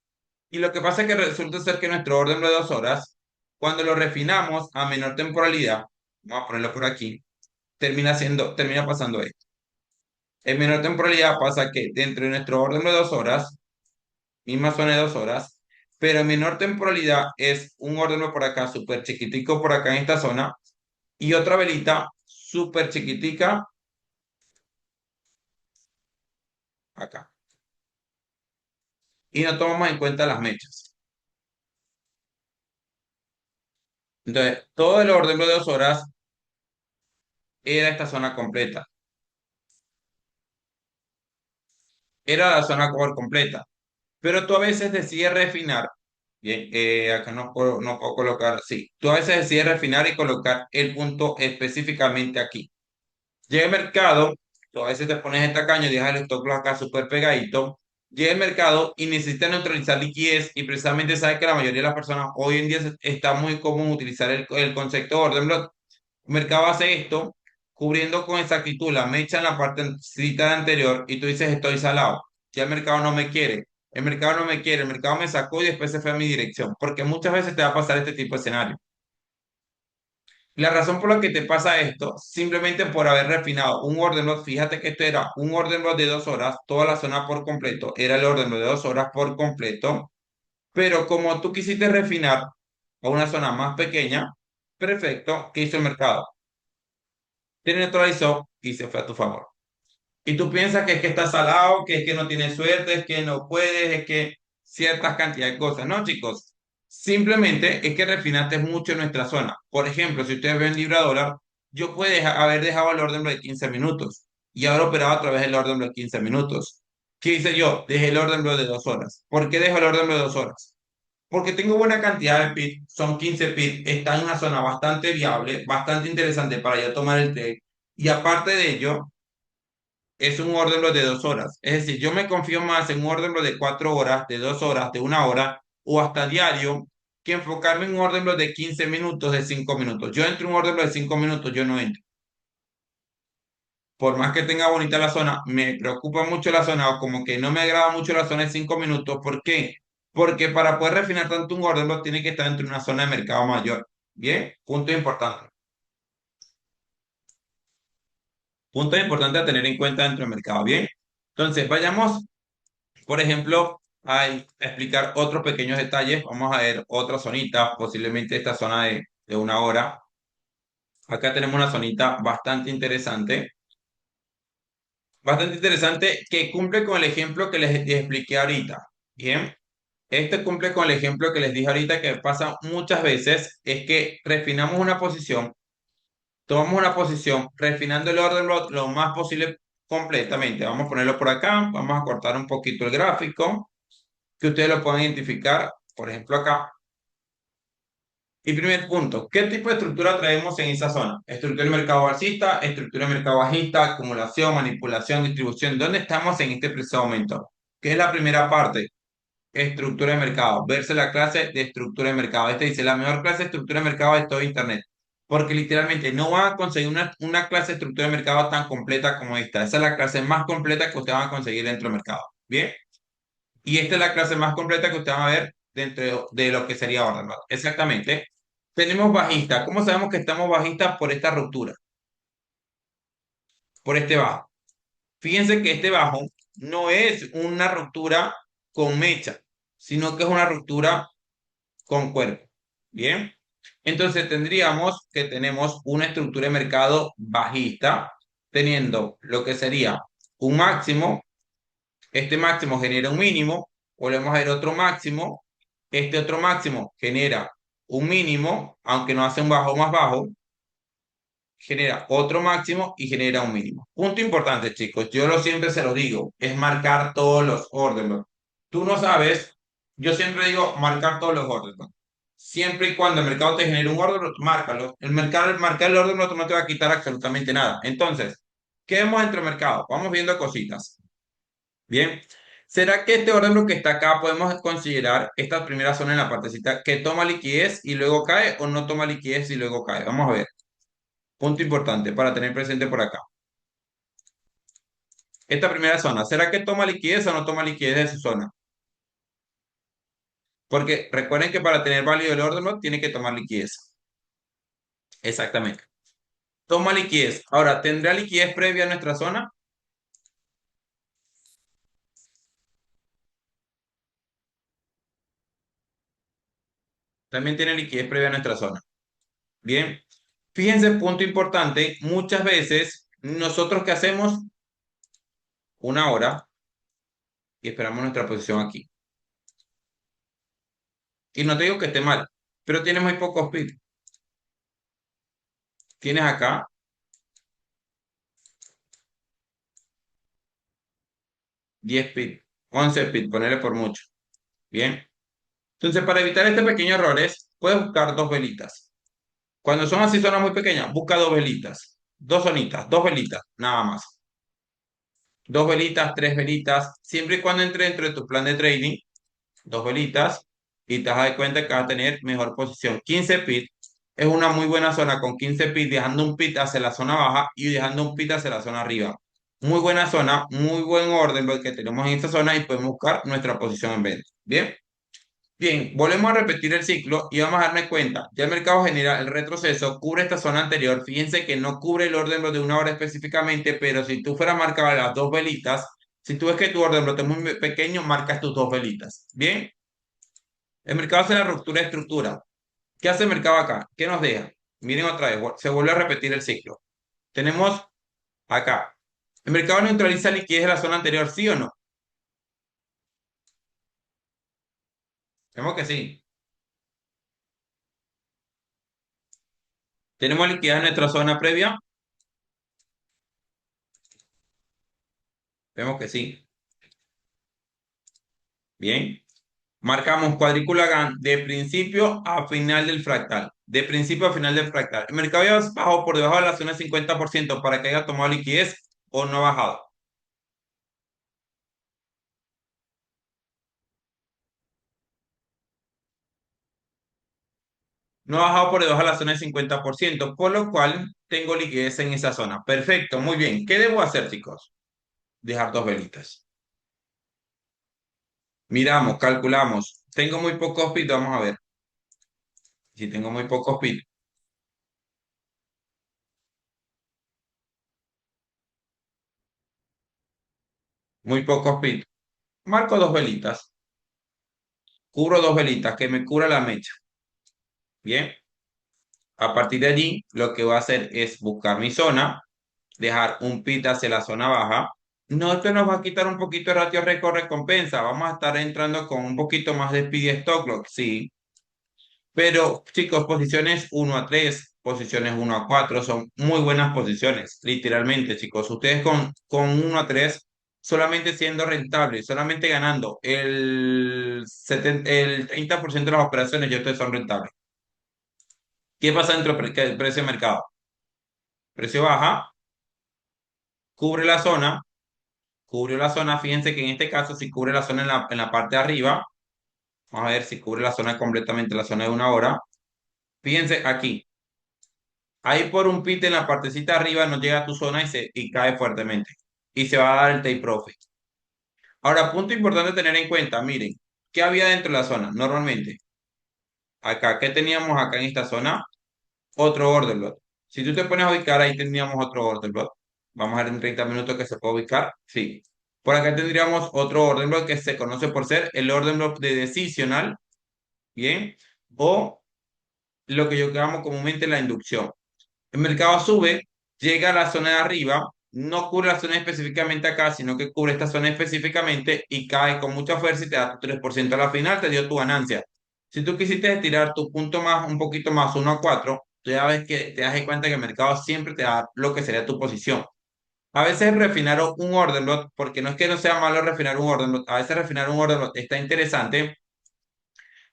Speaker 1: y lo que pasa es que resulta ser que nuestro orden de 2 horas, cuando lo refinamos a menor temporalidad, vamos a ponerlo por aquí, termina pasando esto. En menor temporalidad pasa que dentro de nuestro orden de 2 horas, misma zona de 2 horas, pero en menor temporalidad es un orden por acá súper chiquitico por acá en esta zona y otra velita súper chiquitica acá. Y no tomamos en cuenta las mechas. Entonces, todo el orden de 2 horas era esta zona completa. Era la zona por completa. Pero tú a veces decides refinar. Bien, acá no puedo colocar, sí. Tú a veces decides refinar y colocar el punto específicamente aquí. Llega el mercado, tú a veces te pones esta caña y dejas el stop loss acá súper pegadito. Llega el mercado y necesita neutralizar liquidez y precisamente sabes que la mayoría de las personas hoy en día está muy común utilizar el concepto de orden block. El mercado hace esto cubriendo con exactitud la mecha en la parte cita anterior y tú dices estoy salado. Ya el mercado no me quiere. El mercado no me quiere, el mercado me sacó y después se fue a mi dirección, porque muchas veces te va a pasar este tipo de escenario. La razón por la que te pasa esto, simplemente por haber refinado un orden block, fíjate que esto era un orden block de 2 horas, toda la zona por completo, era el orden block de 2 horas por completo, pero como tú quisiste refinar a una zona más pequeña, perfecto, ¿qué hizo el mercado? Te neutralizó y se fue a tu favor. Y tú piensas que es que estás salado, que es que no tienes suerte, es que no puedes, es que ciertas cantidades de cosas. No, chicos. Simplemente es que refinaste mucho en nuestra zona. Por ejemplo, si ustedes ven libra dólar, yo puedo haber dejado el orden de 15 minutos y haber operado a través del orden de 15 minutos. ¿Qué hice yo? Dejé el orden de 2 horas. ¿Por qué dejo el orden de 2 horas? Porque tengo buena cantidad de PIB, son 15 PIB, está en una zona bastante viable, bastante interesante para yo tomar el trade. Y aparte de ello, es un orden de 2 horas. Es decir, yo me confío más en un orden de 4 horas, de 2 horas, de 1 hora o hasta diario que enfocarme en un orden de 15 minutos, de 5 minutos. Yo entro en un orden de 5 minutos, yo no entro. Por más que tenga bonita la zona, me preocupa mucho la zona o como que no me agrada mucho la zona de 5 minutos. ¿Por qué? Porque para poder refinar tanto un orden tiene que estar dentro de una zona de mercado mayor. Bien, punto importante. Punto importante a tener en cuenta dentro del mercado. Bien, entonces vayamos. Por ejemplo, a explicar otros pequeños detalles. Vamos a ver otra zonita, posiblemente esta zona de 1 hora. Acá tenemos una zonita bastante interesante que cumple con el ejemplo que les expliqué ahorita. Bien, este cumple con el ejemplo que les dije ahorita que pasa muchas veces, es que refinamos una posición, tomamos una posición, refinando el orden lo más posible completamente. Vamos a ponerlo por acá, vamos a cortar un poquito el gráfico que ustedes lo puedan identificar, por ejemplo acá. Y primer punto, ¿qué tipo de estructura traemos en esa zona? Estructura de mercado alcista, estructura de mercado bajista, acumulación, manipulación, distribución. ¿Dónde estamos en este preciso momento? ¿Qué es la primera parte? Estructura de mercado. Verse la clase de estructura de mercado. Este dice, la mejor clase de estructura de mercado de todo Internet. Porque literalmente no van a conseguir una clase de estructura de mercado tan completa como esta. Esa es la clase más completa que ustedes van a conseguir dentro del mercado. ¿Bien? Y esta es la clase más completa que ustedes van a ver dentro de lo que sería orden, ¿no? Exactamente. Tenemos bajista. ¿Cómo sabemos que estamos bajistas? Por esta ruptura, por este bajo. Fíjense que este bajo no es una ruptura con mecha, sino que es una ruptura con cuerpo. Bien. Entonces tendríamos que tenemos una estructura de mercado bajista, teniendo lo que sería un máximo. Este máximo genera un mínimo, volvemos a ver otro máximo, este otro máximo genera un mínimo, aunque no hace un bajo más bajo, genera otro máximo y genera un mínimo. Punto importante, chicos, yo siempre se lo digo, es marcar todos los órdenes. Tú no sabes, yo siempre digo marcar todos los órdenes. Siempre y cuando el mercado te genere un orden, márcalo. El mercado, marcar el orden no te va a quitar absolutamente nada. Entonces, ¿qué vemos entre el mercado? Vamos viendo cositas. Bien, ¿será que este orden que está acá podemos considerar esta primera zona en la partecita que toma liquidez y luego cae o no toma liquidez y luego cae? Vamos a ver. Punto importante para tener presente por acá. Esta primera zona, ¿será que toma liquidez o no toma liquidez de su zona? Porque recuerden que para tener válido el orden tiene que tomar liquidez. Exactamente. Toma liquidez. Ahora, ¿tendrá liquidez previa a nuestra zona? también tiene liquidez previa a nuestra zona. Bien, fíjense, punto importante, muchas veces nosotros ¿qué hacemos? Una hora y esperamos nuestra posición aquí. Y no te digo que esté mal, pero tienes muy poco speed. Tienes acá 10 speed, 11 speed, ponerle por mucho. Bien. Entonces, para evitar este pequeño errores, puedes buscar dos velitas. Cuando son así zonas muy pequeñas, busca dos velitas. Dos zonitas, dos velitas, nada más. Dos velitas, tres velitas, siempre y cuando entre dentro de tu plan de trading, dos velitas, y te das de cuenta que vas a tener mejor posición. 15 pit es una muy buena zona con 15 pit, dejando un pit hacia la zona baja y dejando un pit hacia la zona arriba. Muy buena zona, muy buen orden lo que tenemos en esta zona y podemos buscar nuestra posición en venta. Bien. Bien, volvemos a repetir el ciclo y vamos a darme cuenta, ya el mercado genera el retroceso, cubre esta zona anterior, fíjense que no cubre el orden bloque de una hora específicamente, pero si tú fueras a marcar las dos velitas, si tú ves que tu orden bloque es muy pequeño, marcas tus dos velitas. Bien, el mercado hace la ruptura de estructura. ¿Qué hace el mercado acá? ¿Qué nos deja? Miren otra vez, se vuelve a repetir el ciclo. Tenemos acá, el mercado neutraliza liquidez de la zona anterior, ¿sí o no? Vemos que sí. Tenemos liquidez en nuestra zona previa, vemos que sí. Bien. Marcamos cuadrícula GAN de principio a final del fractal. De principio a final del fractal. El mercado ya bajó por debajo de la zona de 50% para que haya tomado liquidez o no ha bajado. No ha bajado por debajo de la zona de 50%, por lo cual tengo liquidez en esa zona. Perfecto, muy bien. ¿Qué debo hacer, chicos? Dejar dos velitas. Miramos, calculamos. Tengo muy pocos pits, vamos a ver. Si tengo muy pocos pits, muy pocos pits. Marco dos velitas. Cubro dos velitas, que me cubra la mecha. Bien. A partir de allí, lo que voy a hacer es buscar mi zona, dejar un pit hacia la zona baja. No, esto nos va a quitar un poquito de ratio récord recompensa. Vamos a estar entrando con un poquito más de speed y stock lock, sí. Pero, chicos, posiciones 1 a 3, posiciones 1 a 4 son muy buenas posiciones, literalmente, chicos. Ustedes con 1 a 3, solamente siendo rentables, solamente ganando el 30% de las operaciones, ya ustedes son rentables. ¿Qué pasa dentro del precio de mercado? Precio baja, cubre la zona, cubrió la zona, fíjense que en este caso si cubre la zona en la parte de arriba, vamos a ver si cubre la zona completamente, la zona de una hora, fíjense aquí, ahí por un pit en la partecita de arriba no llega a tu zona y cae fuertemente, y se va a dar el take profit. Ahora, punto importante tener en cuenta, miren, ¿qué había dentro de la zona? Normalmente, acá, ¿qué teníamos acá en esta zona? Otro order block. Si tú te pones a ubicar, ahí tendríamos otro order block. Vamos a ver en 30 minutos que se puede ubicar. Sí. Por acá tendríamos otro orden block que se conoce por ser el orden block de decisional, ¿bien? O lo que yo llamo comúnmente la inducción. El mercado sube, llega a la zona de arriba, no cubre la zona específicamente acá, sino que cubre esta zona específicamente y cae con mucha fuerza y te da tu 3% a la final, te dio tu ganancia. Si tú quisiste estirar tu punto más, un poquito más, 1 a 4, tú ya ves que te das de cuenta que el mercado siempre te da lo que sería tu posición. A veces refinar un order block, porque no es que no sea malo refinar un order block, a veces refinar un order block está interesante,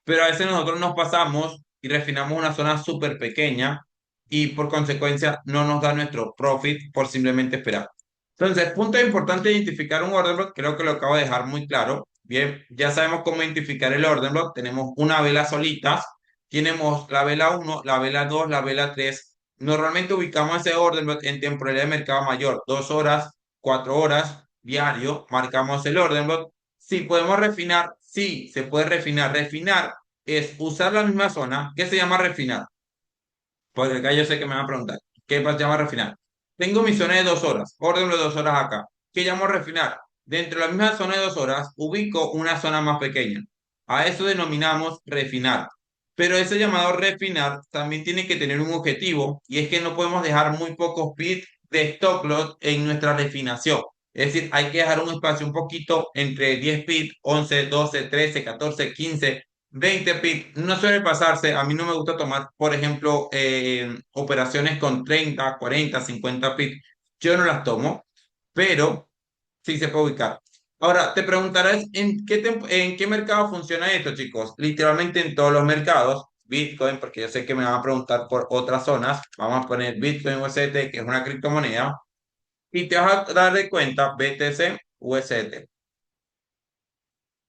Speaker 1: pero a veces nosotros nos pasamos y refinamos una zona súper pequeña y por consecuencia no nos da nuestro profit por simplemente esperar. Entonces, punto importante identificar un order block, creo que lo acabo de dejar muy claro. Bien, ya sabemos cómo identificar el order block, tenemos una vela solita, tenemos la vela 1, la vela 2, la vela 3. Normalmente ubicamos ese order block en temporalidad de mercado mayor, 2 horas, 4 horas, diario, marcamos el order block. Si podemos refinar, sí, se puede refinar. Refinar es usar la misma zona. ¿Qué se llama refinar? Porque acá yo sé que me van a preguntar. ¿Qué se llama refinar? Tengo mi zona de 2 horas, orden de 2 horas acá. ¿Qué llamo refinar? Dentro de la misma zona de 2 horas, ubico una zona más pequeña. A eso denominamos refinar. Pero ese llamado refinar también tiene que tener un objetivo y es que no podemos dejar muy pocos bits de stop loss en nuestra refinación. Es decir, hay que dejar un espacio un poquito entre 10 bits, 11, 12, 13, 14, 15, 20 bits. No suele pasarse. A mí no me gusta tomar, por ejemplo, operaciones con 30, 40, 50 bits. Yo no las tomo, pero sí se puede ubicar. Ahora, te preguntarás en qué mercado funciona esto, chicos. Literalmente en todos los mercados. Bitcoin, porque yo sé que me van a preguntar por otras zonas. Vamos a poner Bitcoin USDT, que es una criptomoneda. Y te vas a dar de cuenta BTC USDT,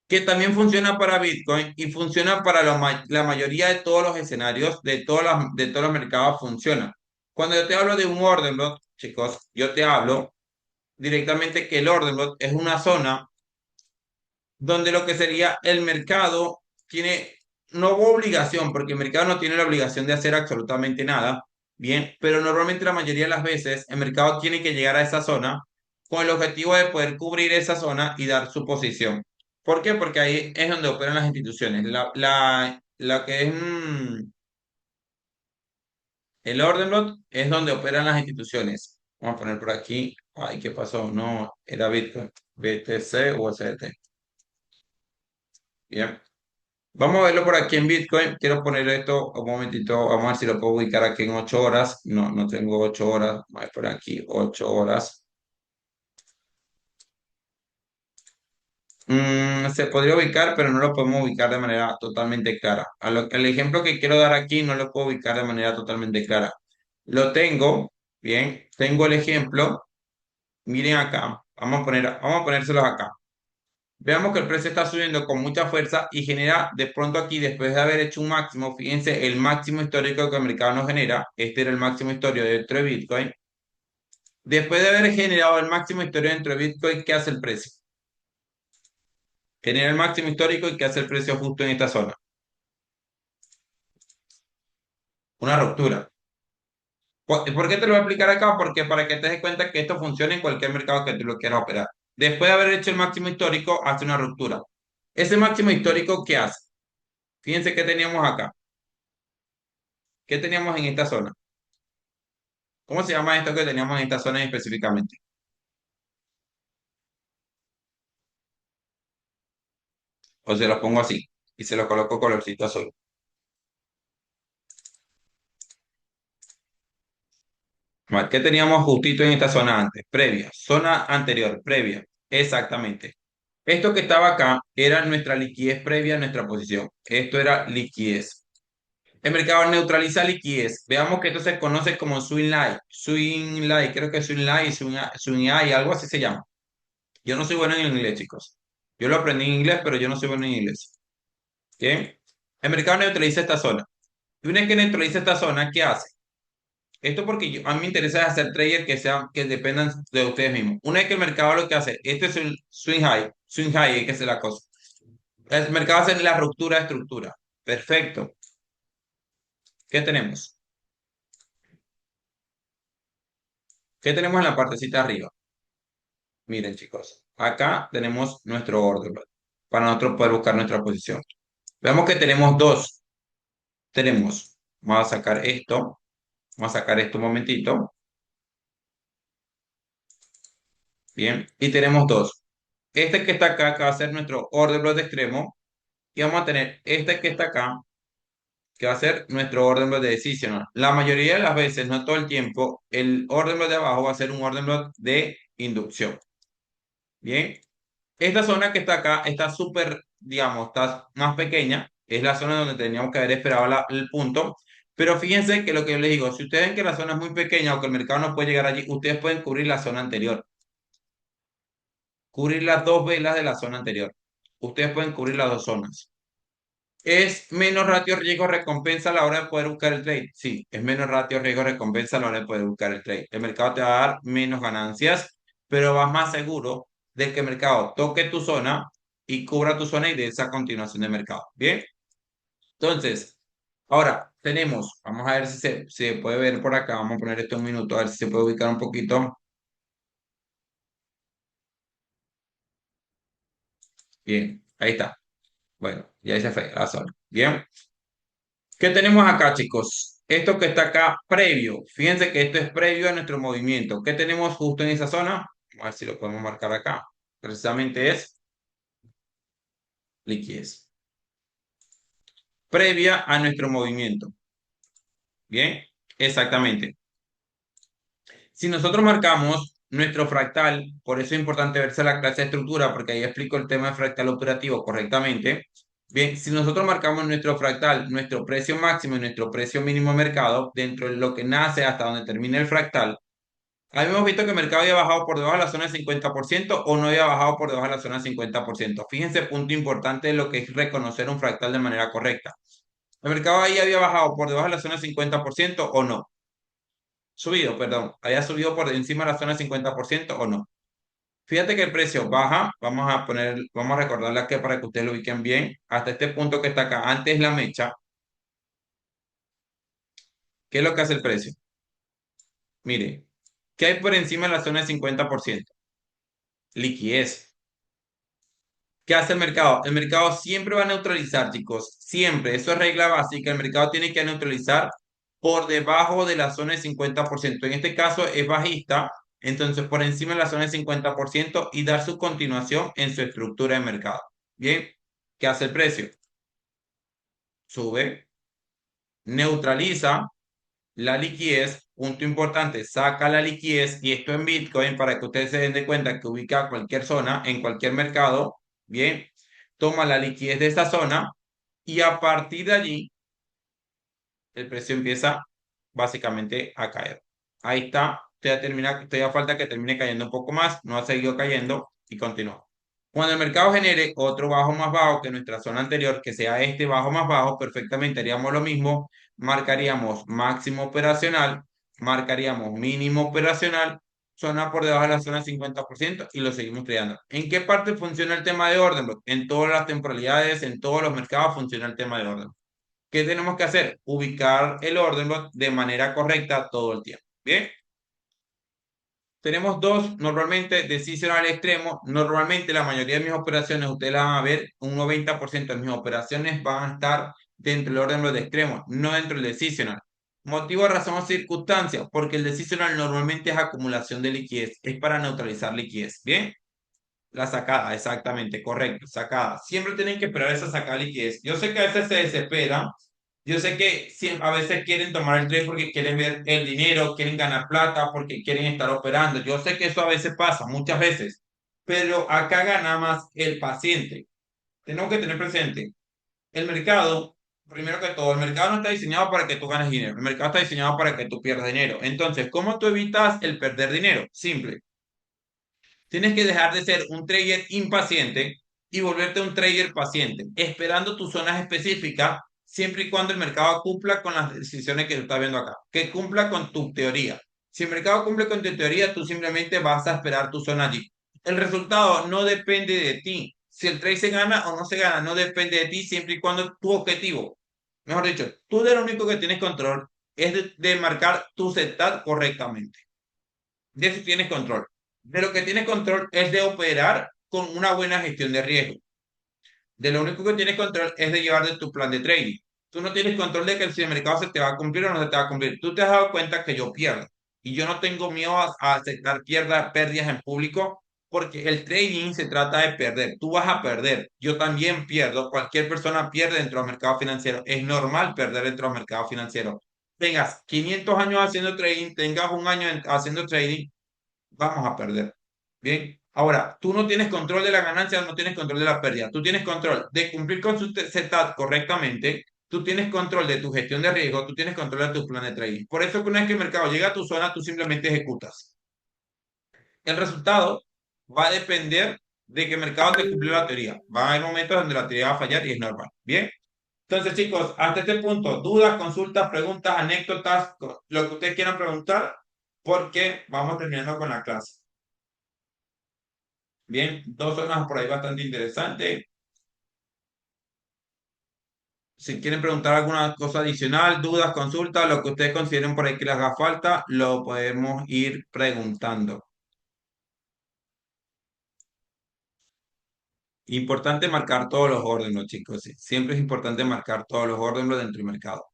Speaker 1: que también funciona para Bitcoin y funciona para la mayoría de todos los escenarios, de todos los mercados funciona. Cuando yo te hablo de un orden block, chicos, yo te hablo directamente que el orden block es una zona donde lo que sería el mercado tiene, no hubo obligación, porque el mercado no tiene la obligación de hacer absolutamente nada, bien, pero normalmente la mayoría de las veces el mercado tiene que llegar a esa zona con el objetivo de poder cubrir esa zona y dar su posición. ¿Por qué? Porque ahí es donde operan las instituciones. La que es el orden block es donde operan las instituciones. Vamos a poner por aquí. Ay, ¿qué pasó? No, era Bitcoin, BTC o USDT. Bien. Vamos a verlo por aquí en Bitcoin. Quiero poner esto un momentito. Vamos a ver si lo puedo ubicar aquí en 8 horas. No, no tengo 8 horas. Vamos a ver por aquí 8 horas. Se podría ubicar, pero no lo podemos ubicar de manera totalmente clara. El ejemplo que quiero dar aquí no lo puedo ubicar de manera totalmente clara. Lo tengo, bien, tengo el ejemplo. Miren acá. Vamos a ponérselos acá. Veamos que el precio está subiendo con mucha fuerza y genera de pronto aquí, después de haber hecho un máximo, fíjense, el máximo histórico que el mercado nos genera, este era el máximo histórico dentro de Bitcoin. Después de haber generado el máximo histórico dentro de Bitcoin, ¿qué hace el precio? Genera el máximo histórico y ¿qué hace el precio justo en esta zona? Una ruptura. ¿Por qué te lo voy a explicar acá? Porque para que te des cuenta que esto funciona en cualquier mercado que tú lo quieras operar. Después de haber hecho el máximo histórico, hace una ruptura. Ese máximo histórico, ¿qué hace? Fíjense qué teníamos acá. ¿Qué teníamos en esta zona? ¿Cómo se llama esto que teníamos en esta zona específicamente? O se los pongo así y se los coloco colorcito azul. Vale, ¿qué teníamos justito en esta zona antes? Previa, zona anterior, previa. Exactamente. Esto que estaba acá era nuestra liquidez previa a nuestra posición. Esto era liquidez. El mercado neutraliza liquidez. Veamos que esto se conoce como swing light. Swing light, creo que swing light, swing high, algo así se llama. Yo no soy bueno en inglés, chicos. Yo lo aprendí en inglés, pero yo no soy bueno en inglés. ¿Bien? El mercado neutraliza esta zona. Y una vez que neutraliza esta zona, ¿qué hace? Esto porque a mí me interesa hacer traders que dependan de ustedes mismos. Una vez que el mercado lo que hace, este es un swing high es que es la cosa. El mercado hace la ruptura de estructura. Perfecto. ¿Qué tenemos? ¿Qué tenemos en la partecita de arriba? Miren, chicos, acá tenemos nuestro orden para nosotros poder buscar nuestra posición. Veamos que tenemos dos. Vamos a sacar esto, vamos a sacar esto un momentito. Bien, y tenemos dos. Este que está acá, que va a ser nuestro order block de extremo, y vamos a tener este que está acá, que va a ser nuestro orden block de decisional. La mayoría de las veces, no todo el tiempo, el orden block de abajo va a ser un orden block de inducción. Bien, esta zona que está acá está súper, digamos, está más pequeña, es la zona donde teníamos que haber esperado el punto, pero fíjense que lo que yo les digo, si ustedes ven que la zona es muy pequeña o que el mercado no puede llegar allí, ustedes pueden cubrir la zona anterior, cubrir las dos velas de la zona anterior. Ustedes pueden cubrir las dos zonas. ¿Es menos ratio riesgo recompensa a la hora de poder buscar el trade? Sí, es menos ratio riesgo recompensa a la hora de poder buscar el trade. El mercado te va a dar menos ganancias, pero vas más seguro de que el mercado toque tu zona y cubra tu zona y de esa continuación de mercado. Bien, entonces, ahora tenemos, vamos a ver si se puede ver por acá, vamos a poner esto un minuto, a ver si se puede ubicar un poquito. Bien, ahí está. Bueno, ya se fue la zona. Bien. ¿Qué tenemos acá, chicos? Esto que está acá, previo. Fíjense que esto es previo a nuestro movimiento. ¿Qué tenemos justo en esa zona? A ver si lo podemos marcar acá. Precisamente es liquidez. Previa a nuestro movimiento. Bien, exactamente. Si nosotros marcamos nuestro fractal, por eso es importante verse la clase de estructura, porque ahí explico el tema de fractal operativo correctamente. Bien, si nosotros marcamos nuestro fractal, nuestro precio máximo y nuestro precio mínimo de mercado, dentro de lo que nace hasta donde termina el fractal, habíamos visto que el mercado había bajado por debajo de la zona del 50% o no había bajado por debajo de la zona del 50%. Fíjense, punto importante de lo que es reconocer un fractal de manera correcta. ¿El mercado ahí había bajado por debajo de la zona del 50% o no? Subido, perdón. ¿Haya subido por encima de la zona del 50% o no? Fíjate que el precio baja. Vamos a recordarle aquí para que ustedes lo ubiquen bien. Hasta este punto que está acá, antes la mecha. ¿Qué es lo que hace el precio? Mire, ¿qué hay por encima de la zona del 50%? Liquidez. ¿Qué hace el mercado? El mercado siempre va a neutralizar, chicos. Siempre. Eso es regla básica. El mercado tiene que neutralizar por debajo de la zona del 50%. En este caso es bajista, entonces por encima de la zona del 50% y dar su continuación en su estructura de mercado. Bien, ¿qué hace el precio? Sube, neutraliza la liquidez, punto importante, saca la liquidez y esto en Bitcoin para que ustedes se den de cuenta que ubica cualquier zona en cualquier mercado, bien, toma la liquidez de esa zona y a partir de allí el precio empieza básicamente a caer. Ahí está, todavía falta que termine cayendo un poco más, no ha seguido cayendo y continúa. Cuando el mercado genere otro bajo más bajo que nuestra zona anterior, que sea este bajo más bajo, perfectamente haríamos lo mismo, marcaríamos máximo operacional, marcaríamos mínimo operacional, zona por debajo de la zona 50% y lo seguimos creando. ¿En qué parte funciona el tema de orden block? En todas las temporalidades, en todos los mercados funciona el tema de orden. ¿Qué tenemos que hacer? Ubicar el orden block de manera correcta todo el tiempo. Bien, tenemos dos normalmente decisional extremo. Normalmente la mayoría de mis operaciones, ustedes la van a ver, un 90% de mis operaciones van a estar dentro del orden block de extremo, no dentro del decisional. Motivo, razón o circunstancia, porque el decisional normalmente es acumulación de liquidez, es para neutralizar liquidez. Bien, la sacada, exactamente, correcto, sacada. Siempre tienen que esperar esa sacada de liquidez. Yo sé que a veces se desesperan, yo sé que a veces quieren tomar el trade porque quieren ver el dinero, quieren ganar plata, porque quieren estar operando. Yo sé que eso a veces pasa, muchas veces, pero acá gana más el paciente. Tenemos que tener presente, el mercado, primero que todo, el mercado no está diseñado para que tú ganes dinero, el mercado está diseñado para que tú pierdas dinero. Entonces, ¿cómo tú evitas el perder dinero? Simple. Tienes que dejar de ser un trader impaciente y volverte un trader paciente, esperando tus zonas específicas, siempre y cuando el mercado cumpla con las decisiones que tú estás viendo acá, que cumpla con tu teoría. Si el mercado cumple con tu teoría, tú simplemente vas a esperar tu zona allí. El resultado no depende de ti. Si el trade se gana o no se gana, no depende de ti, siempre y cuando tu objetivo, mejor dicho, tú de lo único que tienes control es de marcar tu setup correctamente. De eso tienes control. De lo que tienes control es de operar con una buena gestión de riesgo. De lo único que tienes control es de llevar de tu plan de trading. Tú no tienes control de que si el mercado se te va a cumplir o no se te va a cumplir. Tú te has dado cuenta que yo pierdo. Y yo no tengo miedo a aceptar pérdidas en público porque el trading se trata de perder. Tú vas a perder. Yo también pierdo. Cualquier persona pierde dentro del mercado financiero. Es normal perder dentro del mercado financiero. Tengas 500 años haciendo trading, tengas un año haciendo trading, vamos a perder. Bien, ahora, tú no tienes control de la ganancia, no tienes control de la pérdida, tú tienes control de cumplir con su setup correctamente, tú tienes control de tu gestión de riesgo, tú tienes control de tu plan de trading. Por eso que una vez que el mercado llega a tu zona, tú simplemente ejecutas. El resultado va a depender de que el mercado te cumplió la teoría. Va a haber momentos donde la teoría va a fallar y es normal. Bien, entonces chicos, hasta este punto, dudas, consultas, preguntas, anécdotas, lo que ustedes quieran preguntar, porque vamos terminando con la clase. Bien, dos zonas por ahí bastante interesantes. Si quieren preguntar alguna cosa adicional, dudas, consultas, lo que ustedes consideren por ahí que les haga falta, lo podemos ir preguntando. Importante marcar todos los órdenes, chicos. Sí. Siempre es importante marcar todos los órdenes dentro del mercado.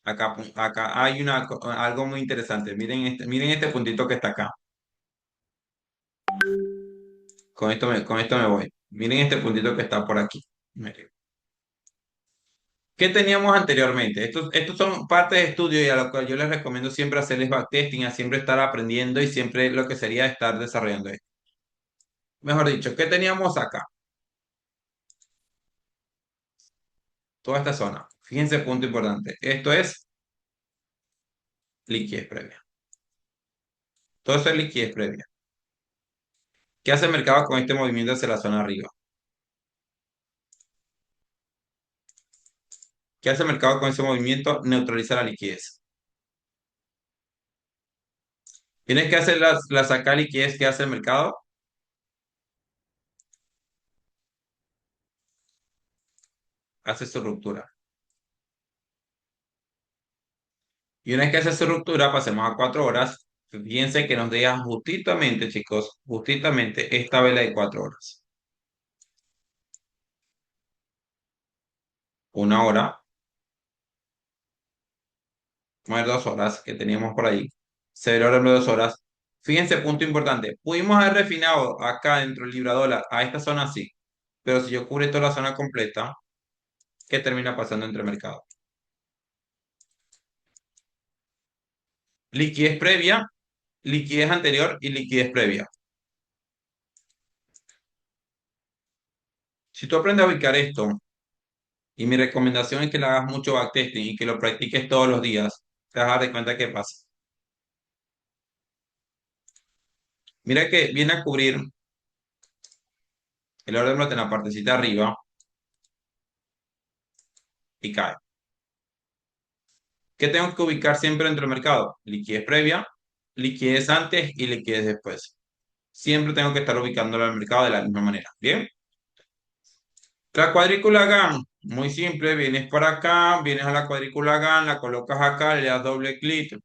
Speaker 1: Acá hay algo muy interesante. Miren este puntito que está acá. Con esto me voy. Miren este puntito que está por aquí. Miren. ¿Qué teníamos anteriormente? Estos son partes de estudio y a lo cual yo les recomiendo siempre hacerles backtesting, a siempre estar aprendiendo y siempre lo que sería estar desarrollando esto. Mejor dicho, ¿qué teníamos acá? Toda esta zona. Fíjense, punto importante. Esto es liquidez previa. Todo eso es liquidez previa. ¿Qué hace el mercado con este movimiento hacia la zona arriba? ¿Qué hace el mercado con ese movimiento? Neutraliza la liquidez. Tienes que hacer la sacada de liquidez que hace el mercado. Hace su ruptura. Y una vez que hace su ruptura, pasemos a 4 horas. Fíjense que nos deja justamente, chicos, justamente esta vela de 4 horas. 1 hora, más 2 horas que teníamos por ahí. Se ve ahora en 2 horas. Fíjense, punto importante. Pudimos haber refinado acá dentro del libra dólar a esta zona así. Pero si yo cubre toda la zona completa, ¿qué termina pasando entre mercados? Liquidez previa, liquidez anterior y liquidez previa. Si tú aprendes a ubicar esto, y mi recomendación es que le hagas mucho backtesting y que lo practiques todos los días, te vas a dar cuenta qué pasa. Mira que viene a cubrir el orden en la partecita de arriba y cae. ¿Qué tengo que ubicar siempre dentro del mercado? Liquidez previa, liquidez antes y liquidez después. Siempre tengo que estar ubicándolo al mercado de la misma manera. ¿Bien? La cuadrícula GAN, muy simple, vienes para acá, vienes a la cuadrícula GAN, la colocas acá, le das doble clic,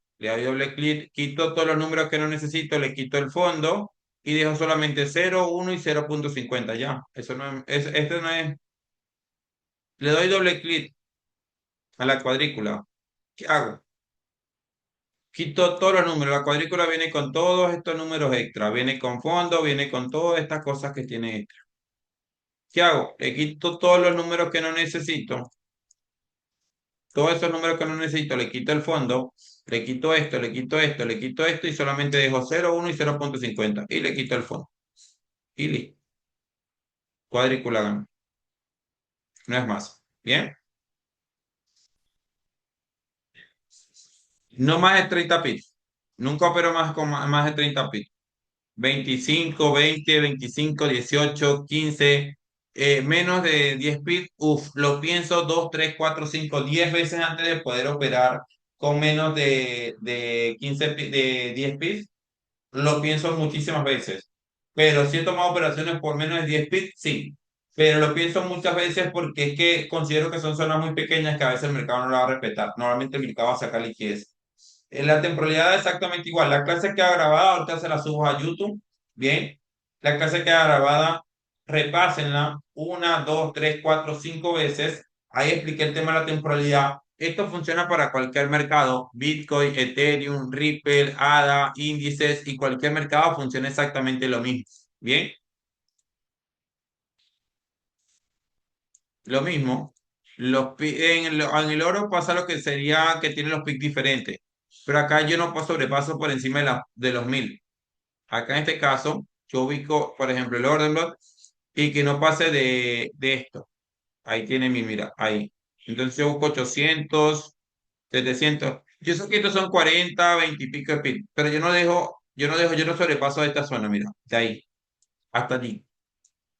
Speaker 1: quito todos los números que no necesito, le quito el fondo y dejo solamente 0, 1 y 0.50 ya. Eso no este no es, le doy doble clic a la cuadrícula. ¿Qué hago? Quito todos los números, la cuadrícula viene con todos estos números extra, viene con fondo, viene con todas estas cosas que tiene extra. ¿Qué hago? Le quito todos los números que no necesito, todos esos números que no necesito, le quito el fondo, le quito esto, le quito esto, le quito esto y solamente dejo 0, 1 y 0.50 y le quito el fondo. Y listo. Cuadrícula gana. No es más. ¿Bien? No más de 30 pips. Nunca opero más con más de 30 pips. 25, 20, 25, 18, 15, menos de 10 pips. Uf, lo pienso 2, 3, 4, 5, 10 veces antes de poder operar con menos de 15 de 10 pips. Lo pienso muchísimas veces, pero si he tomado operaciones por menos de 10 pips, sí, pero lo pienso muchas veces porque es que considero que son zonas muy pequeñas que a veces el mercado no lo va a respetar. Normalmente el mercado va a sacar liquidez. En la temporalidad es exactamente igual. La clase queda grabada, ahorita se la subo a YouTube. Bien, la clase queda grabada, repásenla 1, 2, 3, 4, 5 veces. Ahí expliqué el tema de la temporalidad. Esto funciona para cualquier mercado, Bitcoin, Ethereum, Ripple, ADA, índices y cualquier mercado funciona exactamente lo mismo. Bien, lo mismo. En el oro pasa lo que sería que tiene los picos diferentes, pero acá yo no sobrepaso por encima de los 1000. Acá en este caso, yo ubico, por ejemplo, el order block y que no pase de esto. Ahí tiene mira, ahí. Entonces yo busco 800, 700. Yo sé que estos son 40, 20 y pico de pip, pero yo no sobrepaso de esta zona, mira, de ahí hasta allí.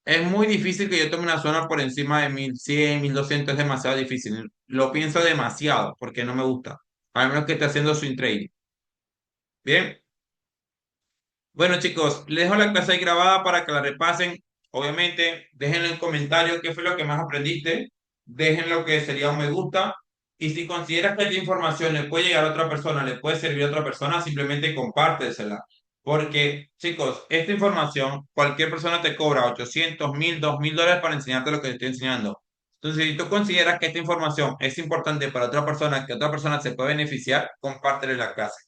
Speaker 1: Es muy difícil que yo tome una zona por encima de 1100, 1200, es demasiado difícil. Lo pienso demasiado porque no me gusta, a menos que esté haciendo swing trading. Bien. Bueno, chicos, les dejo la clase ahí grabada para que la repasen. Obviamente, déjenlo en comentarios qué fue lo que más aprendiste. Dejen lo que sería un me gusta Y si consideras que esta información le puede llegar a otra persona, le puede servir a otra persona, simplemente compártesela. Porque, chicos, esta información, cualquier persona te cobra 800, 1000, $2000 para enseñarte lo que te estoy enseñando. Entonces, si tú consideras que esta información es importante para otra persona, que otra persona se puede beneficiar, compártele la clase.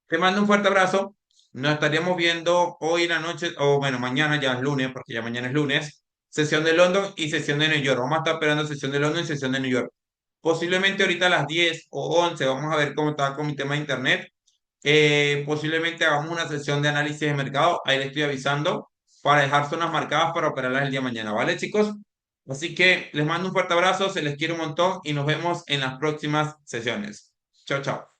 Speaker 1: Te mando un fuerte abrazo. Nos estaríamos viendo hoy en la noche, o bueno, mañana ya es lunes, porque ya mañana es lunes. Sesión de London y sesión de New York. Vamos a estar esperando sesión de London y sesión de New York. Posiblemente ahorita a las 10 o 11 vamos a ver cómo está con mi tema de internet. Posiblemente hagamos una sesión de análisis de mercado. Ahí le estoy avisando para dejar zonas marcadas para operarlas el día de mañana, ¿vale, chicos? Así que les mando un fuerte abrazo, se les quiere un montón y nos vemos en las próximas sesiones. Chao, chao.